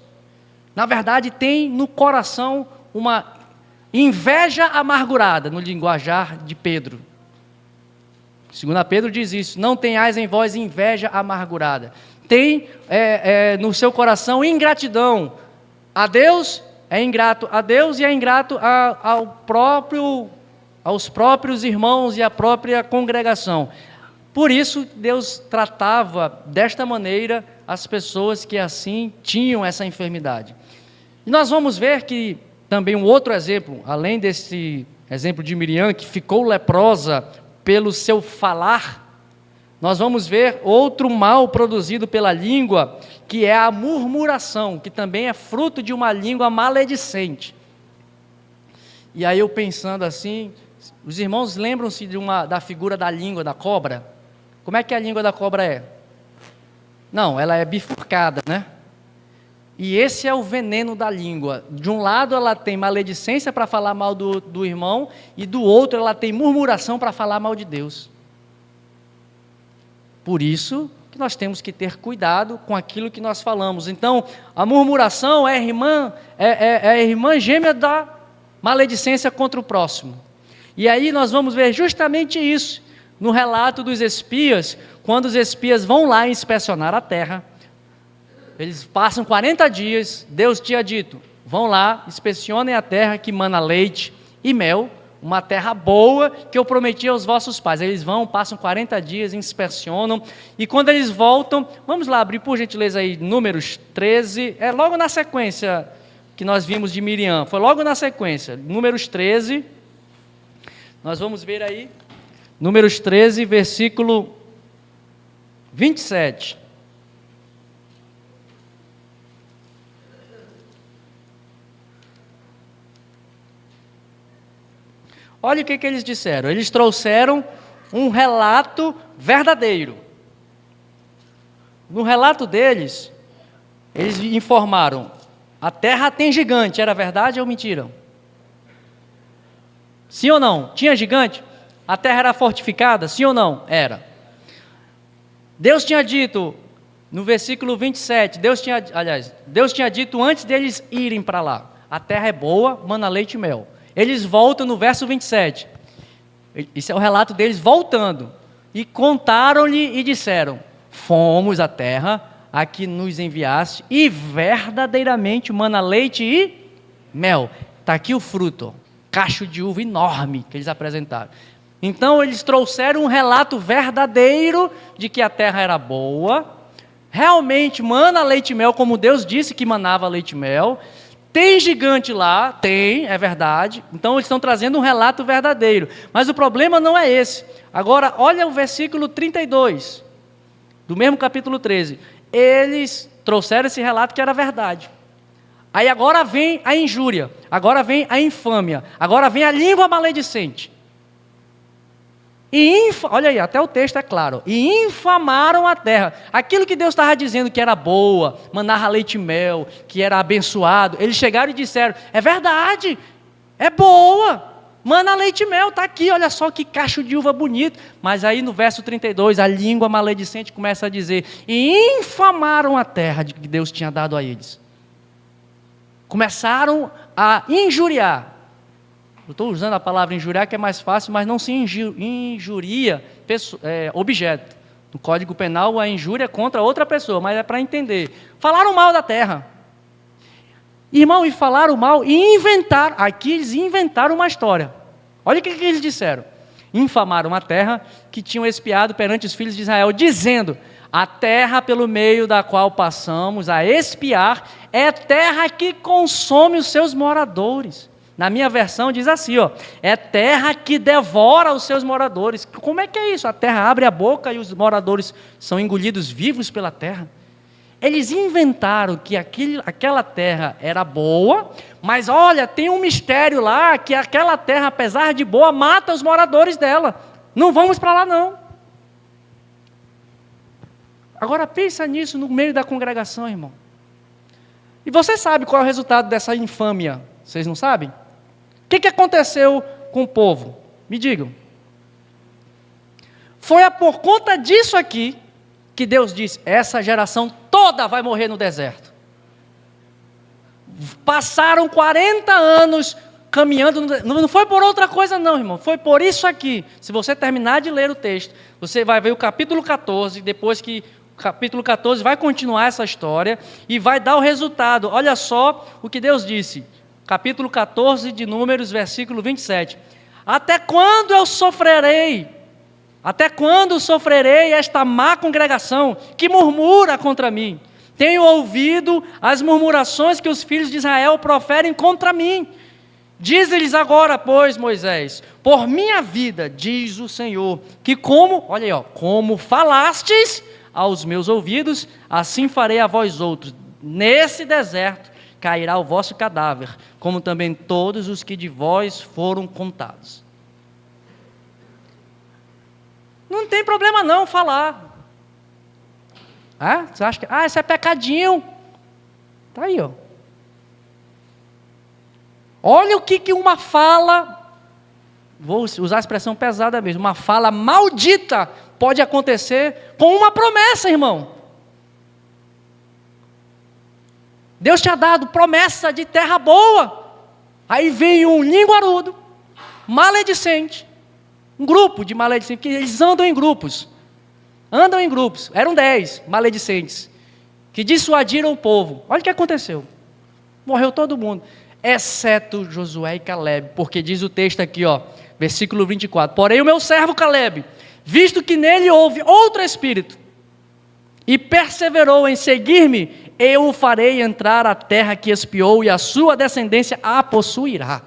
B: na verdade tem no coração uma inveja amargurada, no linguajar de Pedro. 2 Pedro diz isso: não tenhais em vós inveja amargurada. Tem no seu coração ingratidão. A Deus é ingrato a Deus e é ingrato aos próprios irmãos e à própria congregação. Por isso Deus tratava desta maneira as pessoas que assim tinham essa enfermidade. E nós vamos ver que também um outro exemplo, além desse exemplo de Miriam, que ficou leprosa pelo seu falar, nós vamos ver outro mal produzido pela língua, que é a murmuração, que também é fruto de uma língua maledicente. E aí eu pensando assim, os irmãos lembram-se da figura da língua da cobra? Como é que a língua da cobra é? Não, ela é bifurcada, né? E esse é o veneno da língua. De um lado ela tem maledicência para falar mal do irmão, e do outro ela tem murmuração para falar mal de Deus. Por isso que nós temos que ter cuidado com aquilo que nós falamos. Então, a murmuração é a irmã gêmea da maledicência contra o próximo. E aí nós vamos ver justamente isso no relato dos espias, quando os espias vão lá inspecionar a terra. Eles passam 40 dias, Deus tinha dito, vão lá, inspecionem a terra que mana leite e mel, uma terra boa que eu prometi aos vossos pais. Eles vão, passam 40 dias, inspecionam, e quando eles voltam, vamos lá abrir por gentileza aí Números 13, é logo na sequência que nós vimos de Miriam, foi logo na sequência, Números 13, nós vamos ver aí, Números 13, versículo 27. Olha o que eles disseram. Eles trouxeram um relato verdadeiro. No relato deles, eles informaram: a terra tem gigante. Era verdade ou mentira? Sim ou não? Tinha gigante? A terra era fortificada? Sim ou não? Era. Deus tinha dito, no versículo 27, Deus tinha dito antes deles irem para lá: a terra é boa, mana leite e mel. Eles voltam no verso 27. Isso é o relato deles voltando. E contaram-lhe e disseram: fomos à terra a que nos enviaste, e verdadeiramente mana leite e mel. Está aqui o fruto, cacho de uva enorme que eles apresentaram. Então eles trouxeram um relato verdadeiro de que a terra era boa, realmente mana leite e mel, como Deus disse que manava leite e mel. Tem gigante lá? Tem, é verdade. Então eles estão trazendo um relato verdadeiro. Mas o problema não é esse. Agora, olha o versículo 32, do mesmo capítulo 13. Eles trouxeram esse relato que era verdade. Aí agora vem a injúria, agora vem a infâmia, agora vem a língua maledicente. Olha aí, até o texto é claro. E infamaram a terra. Aquilo que Deus estava dizendo que era boa, manava leite e mel, que era abençoado, eles chegaram e disseram: é verdade, é boa, mana leite e mel, está aqui, olha só que cacho de uva bonito. Mas aí no verso 32, a língua maledicente começa a dizer: e infamaram a terra de que Deus tinha dado a eles. Começaram a injuriar. Eu estou usando a palavra injuriar, que é mais fácil, mas não se injuria objeto. No Código Penal, a injúria é contra outra pessoa, mas é para entender. Falaram mal da terra. Irmão, e falaram mal e inventaram. Aqui eles inventaram uma história. Olha o que eles disseram. Infamaram a terra que tinham espiado perante os filhos de Israel, dizendo: a terra pelo meio da qual passamos a espiar é terra que consome os seus moradores. Na minha versão diz assim, é terra que devora os seus moradores. Como é que é isso? A terra abre a boca e os moradores são engolidos vivos pela terra. Eles inventaram que aquela terra era boa, mas olha, tem um mistério lá, que aquela terra, apesar de boa, mata os moradores dela. Não vamos para lá não. Agora pensa nisso no meio da congregação, irmão. E você sabe qual é o resultado dessa infâmia? Vocês não sabem? O que aconteceu com o povo? Me digam. Foi por conta disso aqui que Deus disse: essa geração toda vai morrer no deserto. Passaram 40 anos caminhando, não foi por outra coisa não, irmão, foi por isso aqui. Se você terminar de ler o texto, você vai ver o capítulo 14, depois que o capítulo 14 vai continuar essa história e vai dar o resultado. Olha só o que Deus disse, capítulo 14 de Números, versículo 27. Até quando eu sofrerei? Até quando sofrerei esta má congregação que murmura contra mim? Tenho ouvido as murmurações que os filhos de Israel proferem contra mim. Diz-lhes agora, pois, Moisés, por minha vida, diz o Senhor, que olha aí, como falastes aos meus ouvidos, assim farei a vós outros. Nesse deserto cairá o vosso cadáver, como também todos os que de vós foram contados. Não tem problema não falar. Você acha que isso é pecadinho? Está aí, ó. Olha o que uma fala, vou usar a expressão pesada mesmo, uma fala maldita pode acontecer com uma promessa, irmão. Deus tinha dado promessa de terra boa, aí vem um linguarudo, maledicente, um grupo de maledicentes, porque eles andam em grupos, eram 10 maledicentes, que dissuadiram o povo. Olha o que aconteceu, morreu todo mundo, exceto Josué e Calebe, porque diz o texto aqui, versículo 24, porém o meu servo Calebe, visto que nele houve outro espírito, e perseverou em seguir-me, eu o farei entrar à terra que espiou, e a sua descendência a possuirá.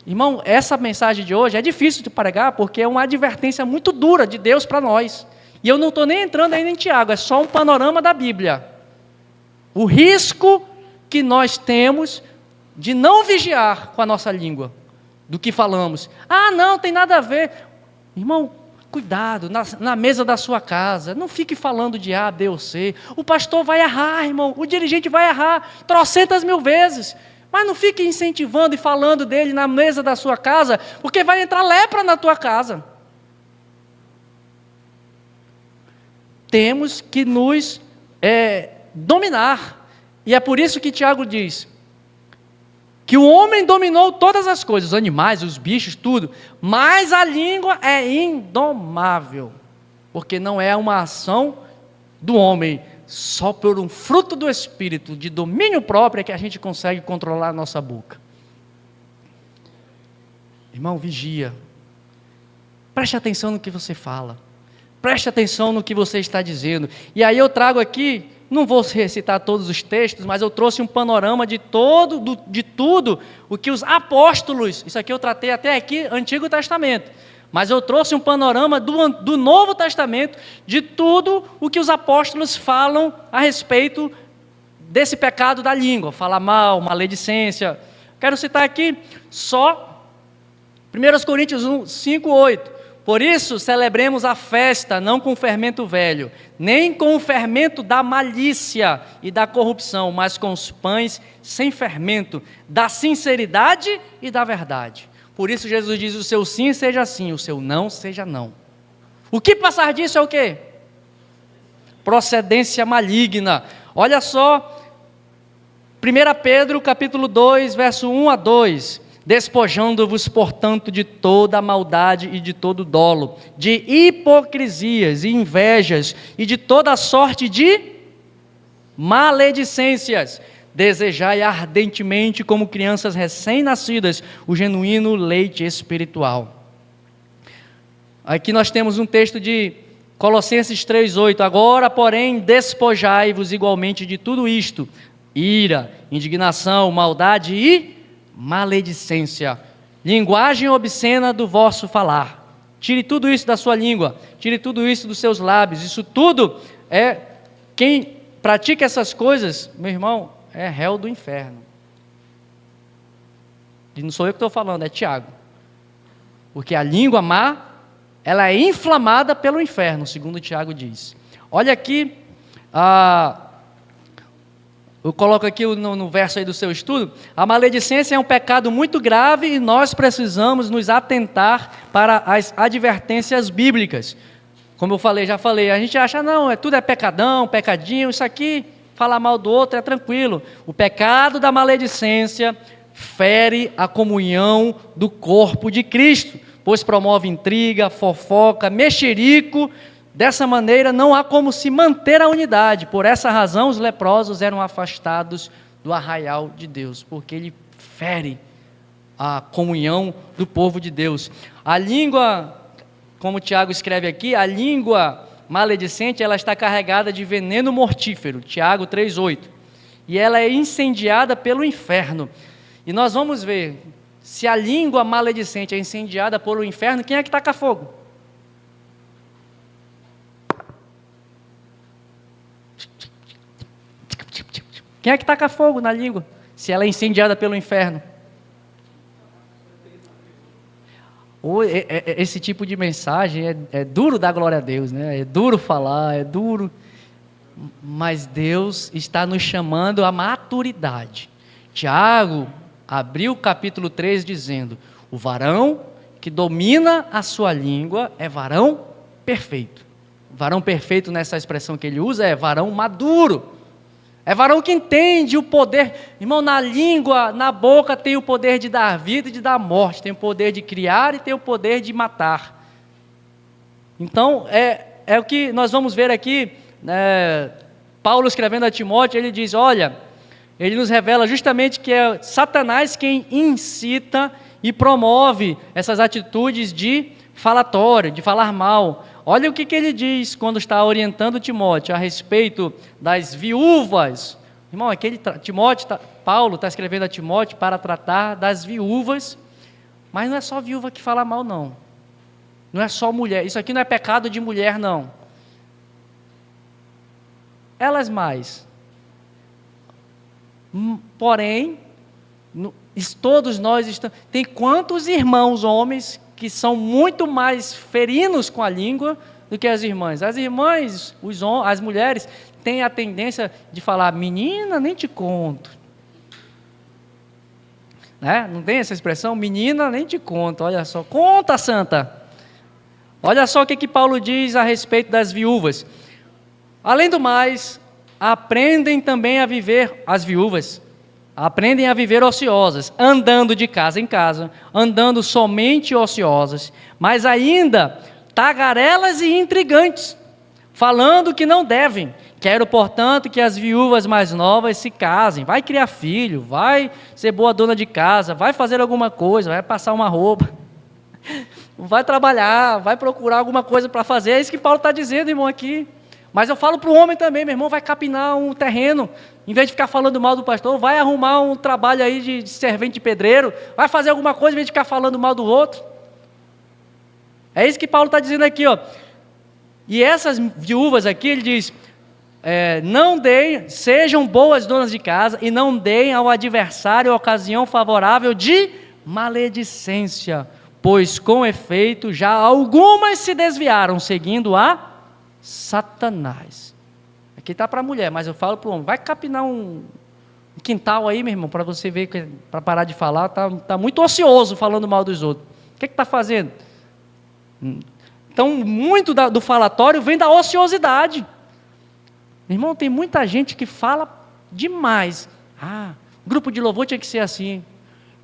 B: Irmão, essa mensagem de hoje é difícil de pregar, porque é uma advertência muito dura de Deus para nós, e eu não estou nem entrando ainda em Tiago, é só um panorama da Bíblia, o risco que nós temos de não vigiar com a nossa língua, do que falamos. Não, tem nada a ver. Irmão, cuidado, na mesa da sua casa, não fique falando de A, B ou C. O pastor vai errar, irmão, o dirigente vai errar 300.000 vezes, mas não fique incentivando e falando dele na mesa da sua casa, porque vai entrar lepra na tua casa. Temos que nos dominar. E é por isso que Tiago diz que o homem dominou todas as coisas, os animais, os bichos, tudo, mas a língua é indomável, porque não é uma ação do homem, só por um fruto do Espírito, de domínio próprio, é que a gente consegue controlar a nossa boca. Irmão, vigia, preste atenção no que você fala, preste atenção no que você está dizendo. E aí eu trago aqui, não vou recitar todos os textos, mas eu trouxe um panorama de tudo o que os apóstolos, isso aqui eu tratei até aqui, Antigo Testamento, mas eu trouxe um panorama do Novo Testamento, de tudo o que os apóstolos falam a respeito desse pecado da língua, falar mal, maledicência. Quero citar aqui só 1 Coríntios 5:8. Por isso, celebremos a festa, não com o fermento velho, nem com o fermento da malícia e da corrupção, mas com os pães sem fermento, da sinceridade e da verdade. Por isso, Jesus diz, o seu sim seja sim, o seu não seja não. O que passar disso é o quê? Procedência maligna. Olha só, 1 Pedro, capítulo 2, verso 1 a 2. Despojando-vos, portanto, de toda a maldade e de todo dolo, de hipocrisias e invejas e de toda sorte de maledicências. Desejai ardentemente, como crianças recém-nascidas, o genuíno leite espiritual. Aqui nós temos um texto de Colossenses 3:8. Agora, porém, despojai-vos igualmente de tudo isto: ira, indignação, maldade e maledicência, linguagem obscena do vosso falar. Tire tudo isso da sua língua, tire tudo isso dos seus lábios. Isso tudo quem pratica essas coisas, meu irmão, é réu do inferno. E não sou eu que estou falando, é Tiago. Porque a língua má, ela é inflamada pelo inferno, segundo Tiago diz. Olha aqui, eu coloco aqui no verso aí do seu estudo, a maledicência é um pecado muito grave e nós precisamos nos atentar para as advertências bíblicas. Como eu falei, já falei, a gente acha, não, tudo é pecadão, pecadinho, isso aqui, falar mal do outro é tranquilo. O pecado da maledicência fere a comunhão do corpo de Cristo, pois promove intriga, fofoca, mexerico. Dessa maneira não há como se manter a unidade. Por essa razão os leprosos eram afastados do arraial de Deus, porque ele fere a comunhão do povo de Deus. A língua, como Tiago escreve aqui, a língua maledicente, ela está carregada de veneno mortífero, Tiago 3,8, e ela é incendiada pelo inferno. E nós vamos ver, se a língua maledicente é incendiada pelo inferno, quem é que taca fogo? Quem é que taca fogo na língua, se ela é incendiada pelo inferno? Esse tipo de mensagem é duro dar glória a Deus, né? É duro falar, é duro, mas Deus está nos chamando à maturidade. Tiago abriu o capítulo 3 dizendo, o varão que domina a sua língua é varão perfeito. Varão perfeito, nessa expressão que ele usa, é varão maduro. É varão que entende o poder. Irmão, na língua, na boca tem o poder de dar vida e de dar morte. Tem o poder de criar e tem o poder de matar. Então, é o que nós vamos ver aqui, Paulo escrevendo a Timóteo, ele diz, olha, ele nos revela justamente que é Satanás quem incita e promove essas atitudes de falatório, de falar mal. Olha o que ele diz quando está orientando Timóteo a respeito das viúvas. Irmão, Paulo está escrevendo a Timóteo para tratar das viúvas, mas não é só viúva que fala mal, não. Não é só mulher, isso aqui não é pecado de mulher, não. Elas mais. Porém, todos nós estamos... Tem quantos irmãos homens que são muito mais ferinos com a língua do que as irmãs. As irmãs, as mulheres, têm a tendência de falar, menina, nem te conto. Né? Não tem essa expressão? Menina, nem te conto, olha só. Conta, santa! Olha só o que Paulo diz a respeito das viúvas. Além do mais, aprendem também a viver, as viúvas, aprendem a viver ociosas, andando de casa em casa, andando somente ociosas, mas ainda tagarelas e intrigantes, falando que não devem. Quero, portanto, que as viúvas mais novas se casem, vai criar filho, vai ser boa dona de casa, vai fazer alguma coisa, vai passar uma roupa, vai trabalhar, vai procurar alguma coisa para fazer. É isso que Paulo está dizendo, irmão, aqui. Mas eu falo para o homem também, meu irmão, vai capinar um terreno, em vez de ficar falando mal do pastor, vai arrumar um trabalho aí de servente de pedreiro, vai fazer alguma coisa em vez de ficar falando mal do outro. É isso que Paulo está dizendo aqui, ó. E essas viúvas aqui, ele diz, não deem, sejam boas donas de casa e não deem ao adversário a ocasião favorável de maledicência, pois com efeito já algumas se desviaram, seguindo a Satanás. Aqui está para a mulher, mas eu falo para o homem, vai capinar um quintal aí, meu irmão, para você ver, para parar de falar, tá muito ocioso falando mal dos outros. O que está fazendo? Então, muito do falatório vem da ociosidade. Meu irmão, tem muita gente que fala demais. Grupo de louvor tinha que ser assim.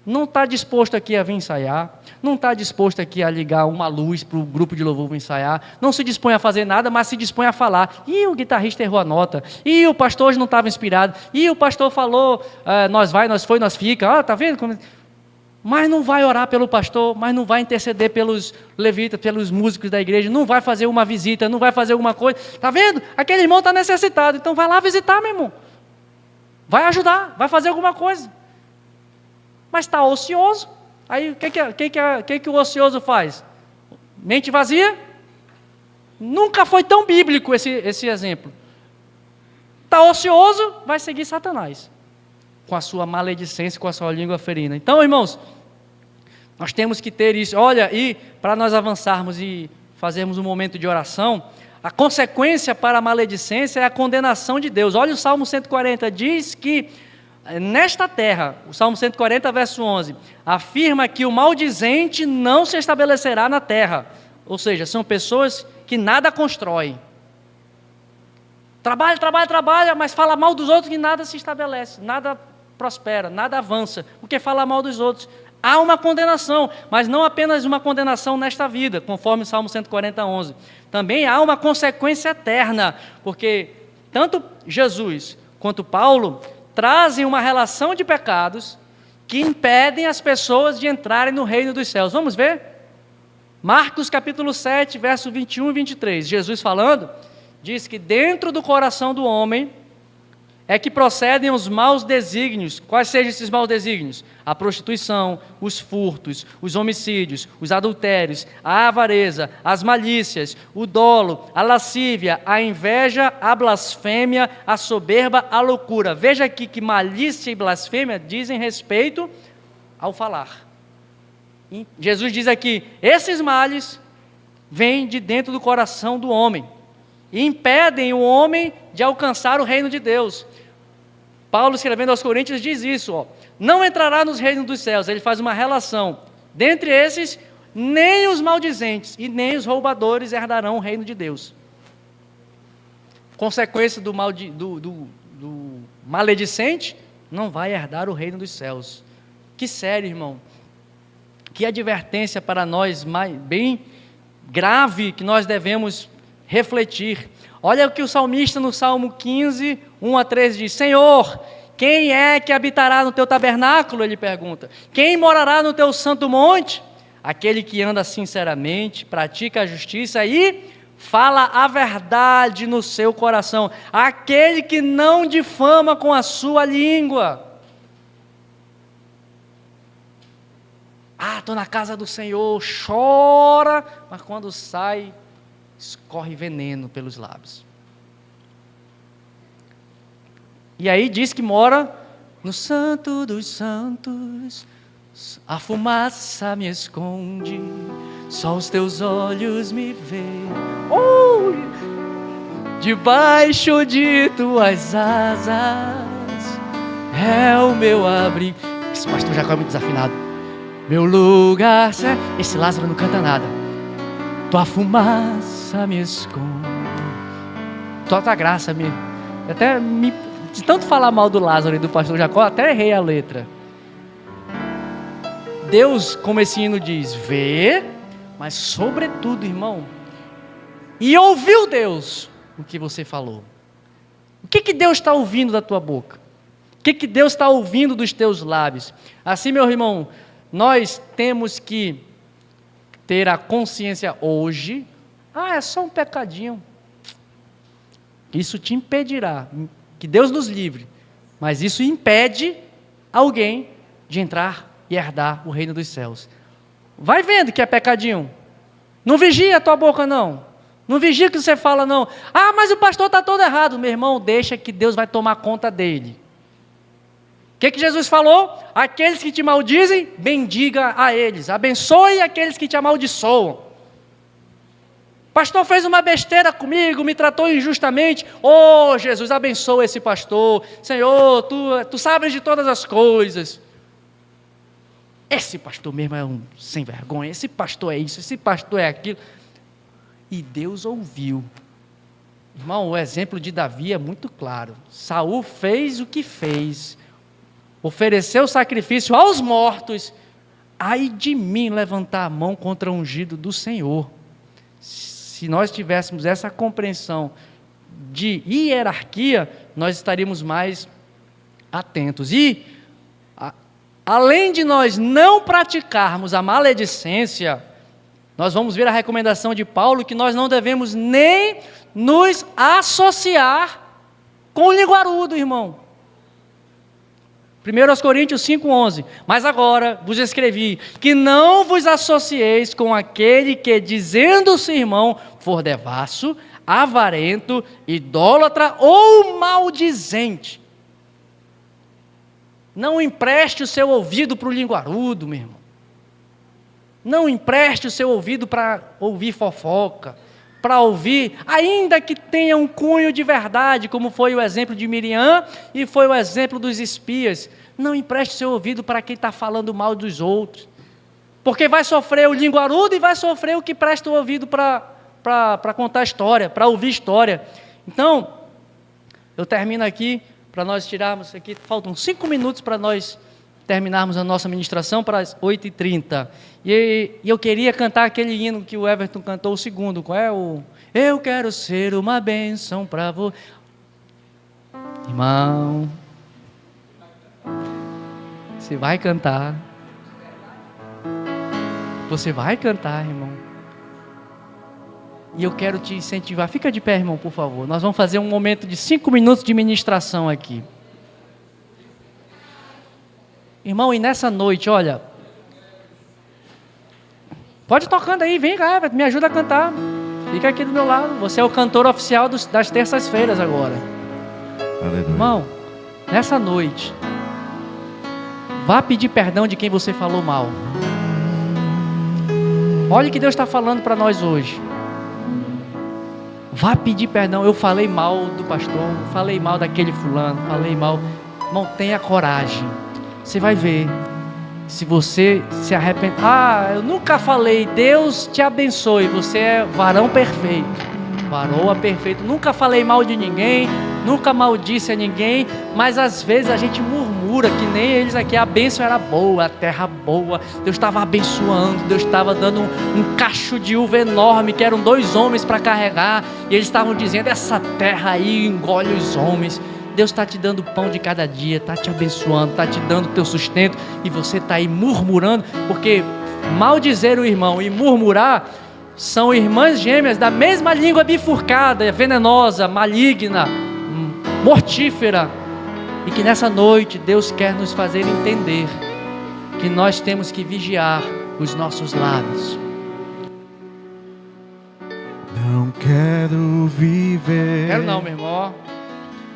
B: Não está disposto aqui a vir ensaiar, não está disposto aqui a ligar uma luz para o grupo de louvor ensaiar, não se dispõe a fazer nada, mas se dispõe a falar. E o guitarrista errou a nota, e o pastor hoje não estava inspirado, e o pastor falou, nós vai, nós foi, nós fica, está vendo? Mas não vai orar pelo pastor, mas não vai interceder pelos levitas, pelos músicos da igreja, não vai fazer uma visita, não vai fazer alguma coisa. Está vendo? Aquele irmão está necessitado, então vai lá visitar, meu irmão. Vai ajudar, vai fazer alguma coisa. Mas está ocioso. Aí o que o ocioso faz? Mente vazia? Nunca foi tão bíblico esse exemplo. Está ocioso, vai seguir Satanás, com a sua maledicência, com a sua língua ferina. Então, irmãos, nós temos que ter isso. Olha, e para nós avançarmos e fazermos um momento de oração, a consequência para a maledicência é a condenação de Deus. Olha o Salmo 140, diz que nesta terra, o Salmo 140, verso 11, afirma que o maldizente não se estabelecerá na terra. Ou seja, são pessoas que nada constroem. Trabalha, mas fala mal dos outros e nada se estabelece, nada prospera, nada avança, porque fala mal dos outros. Há uma condenação, mas não apenas uma condenação nesta vida, conforme o Salmo 140, 11. Também há uma consequência eterna, porque tanto Jesus quanto Paulo trazem uma relação de pecados que impedem as pessoas de entrarem no reino dos céus. Vamos ver? Marcos capítulo 7, verso 21 e 23. Jesus falando, diz que dentro do coração do homem é que procedem os maus desígnios. Quais sejam esses maus desígnios? A prostituição, os furtos, os homicídios, os adultérios, a avareza, as malícias, o dolo, a lascívia, a inveja, a blasfêmia, a soberba, a loucura. Veja aqui que malícia e blasfêmia dizem respeito ao falar. E Jesus diz aqui, esses males vêm de dentro do coração do homem e impedem o homem de alcançar o reino de Deus. Paulo, escrevendo aos Coríntios, diz isso, não entrará nos reinos dos céus. Ele faz uma relação. Dentre esses, nem os maldizentes e nem os roubadores herdarão o reino de Deus. Consequência do maledicente, não vai herdar o reino dos céus. Que sério, irmão. Que advertência para nós, bem grave, que nós devemos refletir. Olha o que o salmista no Salmo 15, 1 a 3 diz, Senhor, quem é que habitará no teu tabernáculo? Ele pergunta. Quem morará no teu santo monte? Aquele que anda sinceramente, pratica a justiça e fala a verdade no seu coração. Aquele que não difama com a sua língua. Estou na casa do Senhor, chora, mas quando sai, escorre veneno pelos lábios. E aí diz que mora no santo dos santos, a fumaça me esconde, só os teus olhos me veem. Debaixo de tuas asas é o meu abrigo. Esse pastor Jacó é muito desafinado. Meu lugar, esse Lázaro não canta nada. Tua fumaça me esconde. Tua graça me... De tanto falar mal do Lázaro e do pastor Jacó, até errei a letra. Deus, como esse hino diz, vê, mas sobretudo, irmão, e ouviu Deus o que você falou. O que Deus está ouvindo da tua boca? O que Deus está ouvindo dos teus lábios? Assim, meu irmão, nós temos que ter a consciência hoje, é só um pecadinho. Isso te impedirá, que Deus nos livre, mas isso impede alguém de entrar e herdar o reino dos céus. Vai vendo que é pecadinho. Não vigia a tua boca, não. Não vigia o que você fala, não. Mas o pastor está todo errado. Meu irmão, deixa que Deus vai tomar conta dele. O que Jesus falou? Aqueles que te maldizem, bendiga a eles. Abençoe aqueles que te amaldiçoam. Pastor fez uma besteira comigo, me tratou injustamente. Jesus, abençoa esse pastor. Senhor, tu sabes de todas as coisas. Esse pastor mesmo é um sem vergonha. Esse pastor é isso, esse pastor é aquilo. E Deus ouviu. Irmão, o exemplo de Davi é muito claro. Saul fez o que fez. Ofereceu sacrifício aos mortos. Ai de mim levantar a mão contra o ungido do Senhor. Se nós tivéssemos essa compreensão de hierarquia, nós estaríamos mais atentos. E, além de nós não praticarmos a maledicência, nós vamos ver a recomendação de Paulo que nós não devemos nem nos associar com o linguarudo, irmão. 1 Coríntios 5,11. Mas agora vos escrevi que não vos associeis com aquele que, dizendo-se irmão, for devasso, avarento, idólatra ou maldizente. Não empreste o seu ouvido para o linguarudo, meu irmão. Não empreste o seu ouvido para ouvir fofoca, para ouvir, ainda que tenha um cunho de verdade, como foi o exemplo de Miriam e foi o exemplo dos espias. Não empreste seu ouvido para quem está falando mal dos outros, porque vai sofrer o linguarudo e vai sofrer o que presta o ouvido para contar história, para ouvir história. Então, eu termino aqui, para nós tirarmos aqui, faltam 5 minutos para nós terminarmos a nossa ministração para as 8h30. E eu queria cantar aquele hino que o Everton cantou, o segundo, qual é o... Eu quero ser uma bênção para você. Irmão, você vai cantar. Você vai cantar, irmão. E eu quero te incentivar. Fica de pé, irmão, por favor. Nós vamos fazer um momento de 5 minutos de ministração aqui. Irmão, e nessa noite, olha, pode ir tocando aí, vem cá, me ajuda a cantar. Fica aqui do meu lado. Você é o cantor oficial das terças-feiras agora.
C: Aleluia.
B: Irmão, nessa noite, vá pedir perdão de quem você falou mal. Olha o que Deus está falando para nós hoje. Vá pedir perdão. Eu falei mal do pastor, falei mal daquele fulano, falei mal. Irmão, tenha coragem. Você vai ver, se você se arrepender. Eu nunca falei, Deus te abençoe, você é varão perfeito, varoa perfeito. Nunca falei mal de ninguém, nunca maldisse a ninguém, mas às vezes a gente murmura, que nem eles aqui, a bênção era boa, a terra boa, Deus estava abençoando, Deus estava dando um cacho de uva enorme, que eram 2 homens para carregar, e eles estavam dizendo, essa terra aí engole os homens. Deus está te dando pão de cada dia, está te abençoando, está te dando o teu sustento, e você está aí murmurando, porque maldizer o irmão e murmurar são irmãs gêmeas da mesma língua bifurcada, venenosa, maligna, mortífera, e que nessa noite Deus quer nos fazer entender que nós temos que vigiar os nossos lábios.
C: Não quero viver.
B: Quero não, meu irmão.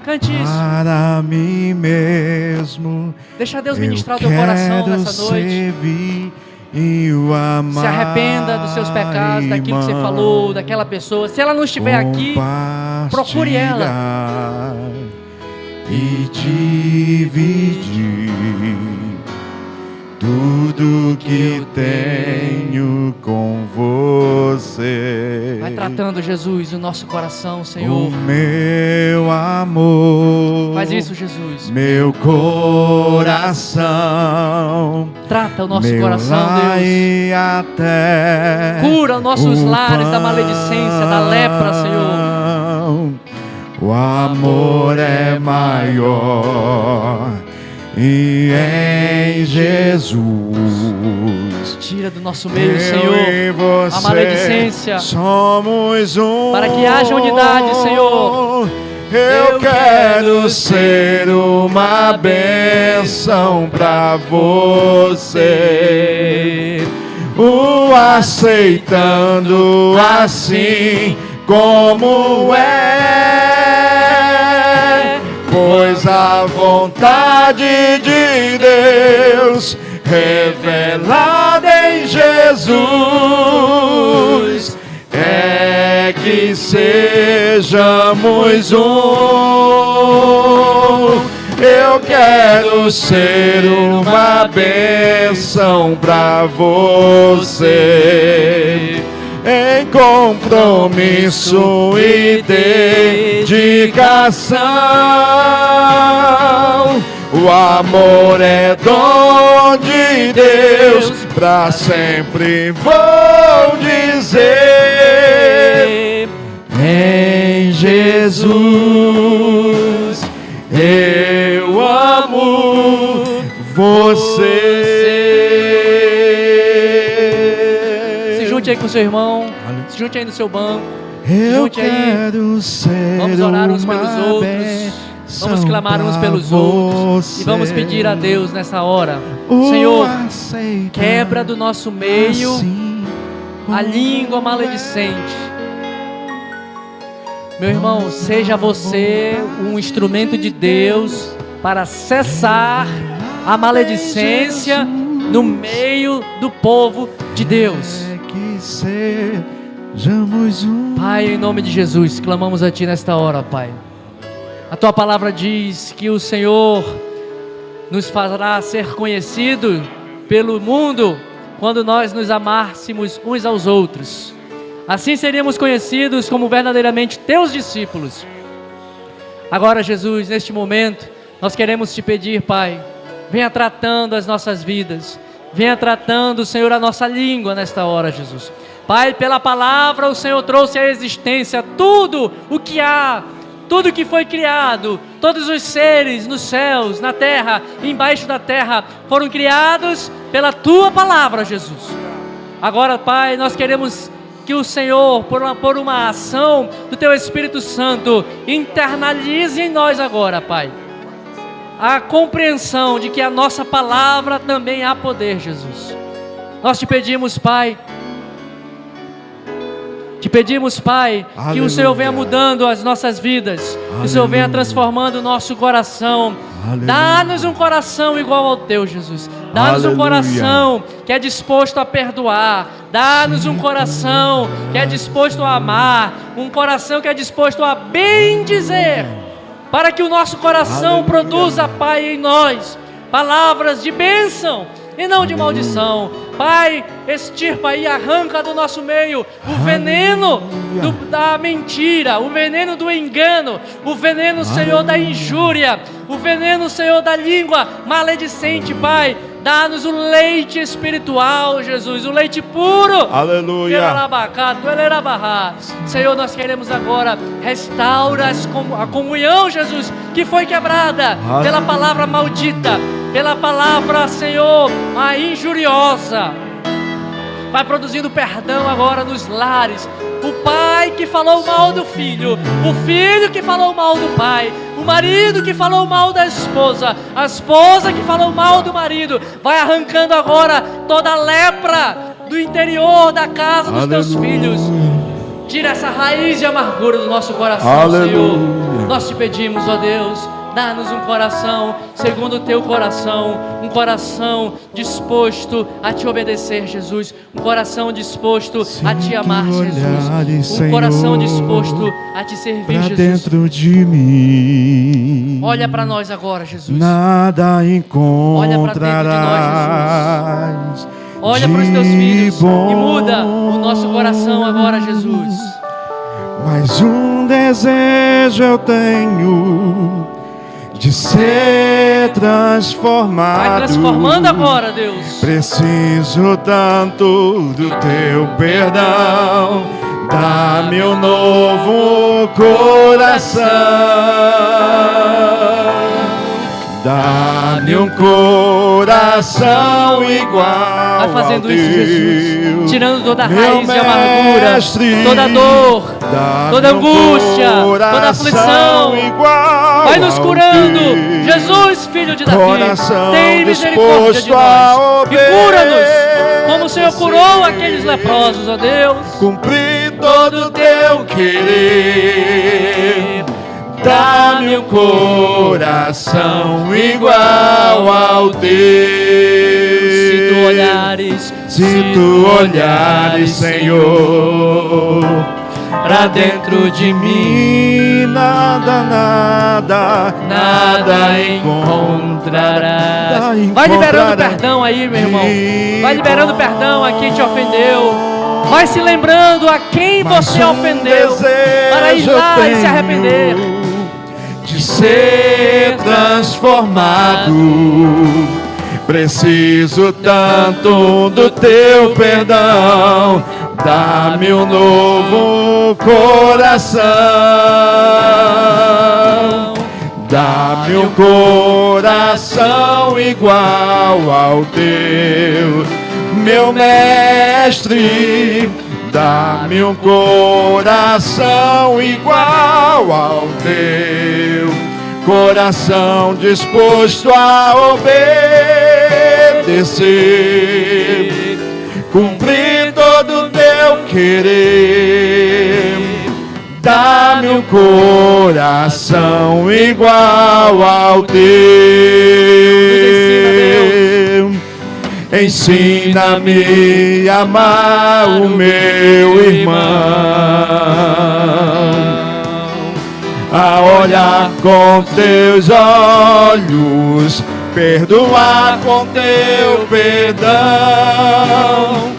B: Cante isso.
C: Para mim mesmo.
B: Deixa Deus ministrar o teu coração nessa noite.
C: E o amar.
B: Se arrependa dos seus pecados, daquilo que você falou, daquela pessoa. Se ela não estiver aqui, procure ela.
C: E dividir tudo que tenho com você.
B: Vai tratando, Jesus, o nosso coração, Senhor.
C: O meu amor.
B: Faz isso, Jesus.
C: Meu coração.
B: Trata o nosso
C: meu
B: coração,
C: lar
B: Deus.
C: E até
B: cura nossos lares da maledicência, da lepra, Senhor.
C: O amor é maior. E em Jesus
B: tira do nosso meio,
C: eu
B: Senhor,
C: e você
B: a maledicência,
C: somos um,
B: para que haja unidade, Senhor.
C: Eu quero ser uma bênção para você, o aceitando assim como é, pois a vontade de Deus revelada em Jesus é que sejamos um. Eu quero ser uma bênção para você, em compromisso e dedicação. O amor é dom de Deus, pra sempre vou dizer. Em Jesus eu amo você.
B: Se junte aí com o seu irmão, se junte aí no seu banco.
C: Eu quero ser
B: vamos orar uns pelos outros. Vamos clamar uns pelos outros e vamos pedir a Deus nessa hora: Senhor, quebra do nosso meio a língua maledicente. Meu irmão, seja você um instrumento de Deus para cessar a maledicência no meio do povo de Deus. Pai, em nome de Jesus, clamamos a Ti nesta hora, Pai. A Tua palavra diz que o Senhor nos fará ser conhecido pelo mundo quando nós nos amássemos uns aos outros. Assim seríamos conhecidos como verdadeiramente Teus discípulos. Agora, Jesus, neste momento, nós queremos Te pedir, Pai, venha tratando as nossas vidas, venha tratando, Senhor, a nossa língua nesta hora, Jesus. Pai, pela palavra o Senhor trouxe à existência tudo o que há, tudo que foi criado, todos os seres nos céus, na terra, embaixo da terra, foram criados pela Tua palavra, Jesus. Agora, Pai, nós queremos que o Senhor, por uma ação do Teu Espírito Santo, internalize em nós agora, Pai, a compreensão de que a nossa palavra também há poder, Jesus. Nós Te pedimos, Pai, Aleluia, que o Senhor venha mudando as nossas vidas, Aleluia, que o Senhor venha transformando o nosso coração. Dá-nos um coração igual ao Teu, Jesus. Dá-nos um coração que é disposto a perdoar. Dá-nos um coração que é disposto a amar. Um coração que é disposto a bendizer. Para que o nosso coração produza, Pai, em nós palavras de bênção e não de maldição. Pai, extirpa e arranca do nosso meio o veneno da mentira, o veneno do engano, o veneno, Senhor, da injúria, o veneno, Senhor, da língua maledicente. Pai, dá-nos o leite espiritual, Jesus, o leite puro. Aleluia. Senhor, nós queremos agora, restaura a comunhão, Jesus, que foi quebrada pela palavra maldita, pela palavra, Senhor, a injuriosa. Vai produzindo perdão agora nos lares. O pai que falou mal do filho, o filho que falou mal do pai, o marido que falou mal da esposa, a esposa que falou mal do marido. Vai arrancando agora toda a lepra do interior da casa dos Teus filhos. Tira essa raiz de amargura do nosso coração, Senhor. Nós Te pedimos, ó Deus, dá-nos um coração segundo o Teu coração, um coração disposto a Te obedecer, Jesus, um coração disposto a Te amar, Jesus, um coração disposto a Te servir, Jesus.
C: Dentro de mim,
B: olha para nós agora, Jesus.
C: Nada encontrarás.
B: Olha para dentro de nós, Jesus. Olha para os Teus filhos e muda o nosso coração agora, Jesus.
C: Mas um desejo eu tenho de ser transformado.
B: Vai transformando agora, Deus.
C: Preciso tanto do Teu perdão. Dá-me um novo coração. Dá-me um coração igual.
B: Vai fazendo
C: ao
B: isso,
C: teu.
B: Jesus. Tirando toda a raiz de
C: Meu
B: amargura,
C: mestre,
B: toda dor, toda angústia, toda aflição. Vai nos curando. Jesus, Filho de Davi, tem misericórdia de nós e cura-nos, como o Senhor curou aqueles leprosos, ó Deus.
C: Cumprir todo o Teu querer. Dá-me um coração igual ao Teu. Se Tu olhares, Senhor, pra dentro de mim, nada encontrarás.
B: Vai liberando perdão aí, meu irmão. Vai liberando perdão a quem te ofendeu. Vai se lembrando a quem você ofendeu, para ir lá e se arrepender.
C: De ser transformado, preciso tanto do Teu perdão. Dá-me um novo coração. Dá-me um coração igual ao Teu, meu mestre. Dá-me um coração igual ao Teu. coração disposto a obedecer, cumprir todo o teu querer. Dá-me um coração igual ao teu. Ensina-me a amar o meu irmão, a olhar com teus olhos, perdoar com teu perdão.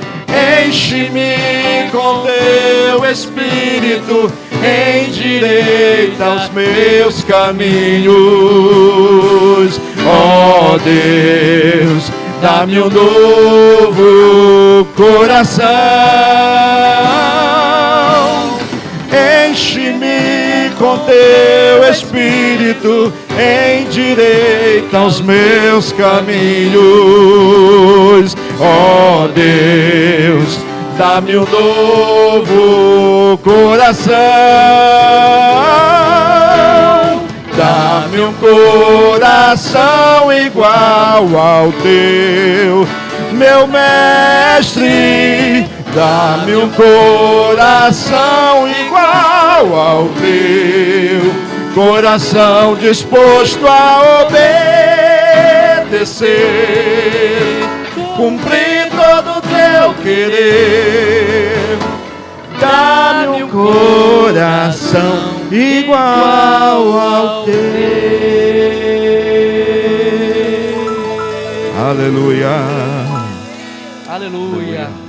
C: Enche-me com teu Espírito, endireita os meus caminhos. Ó Deus, dá-me um novo coração. Enche-me com teu Espírito, endireita os meus caminhos. Ó Deus, dá-me um novo coração. Dá-me um coração igual ao teu, meu mestre. Dá-me um coração igual ao teu, coração disposto a obedecer, cumprir todo o teu querer. Dá-me um coração igual ao teu. Aleluia.
B: Aleluia.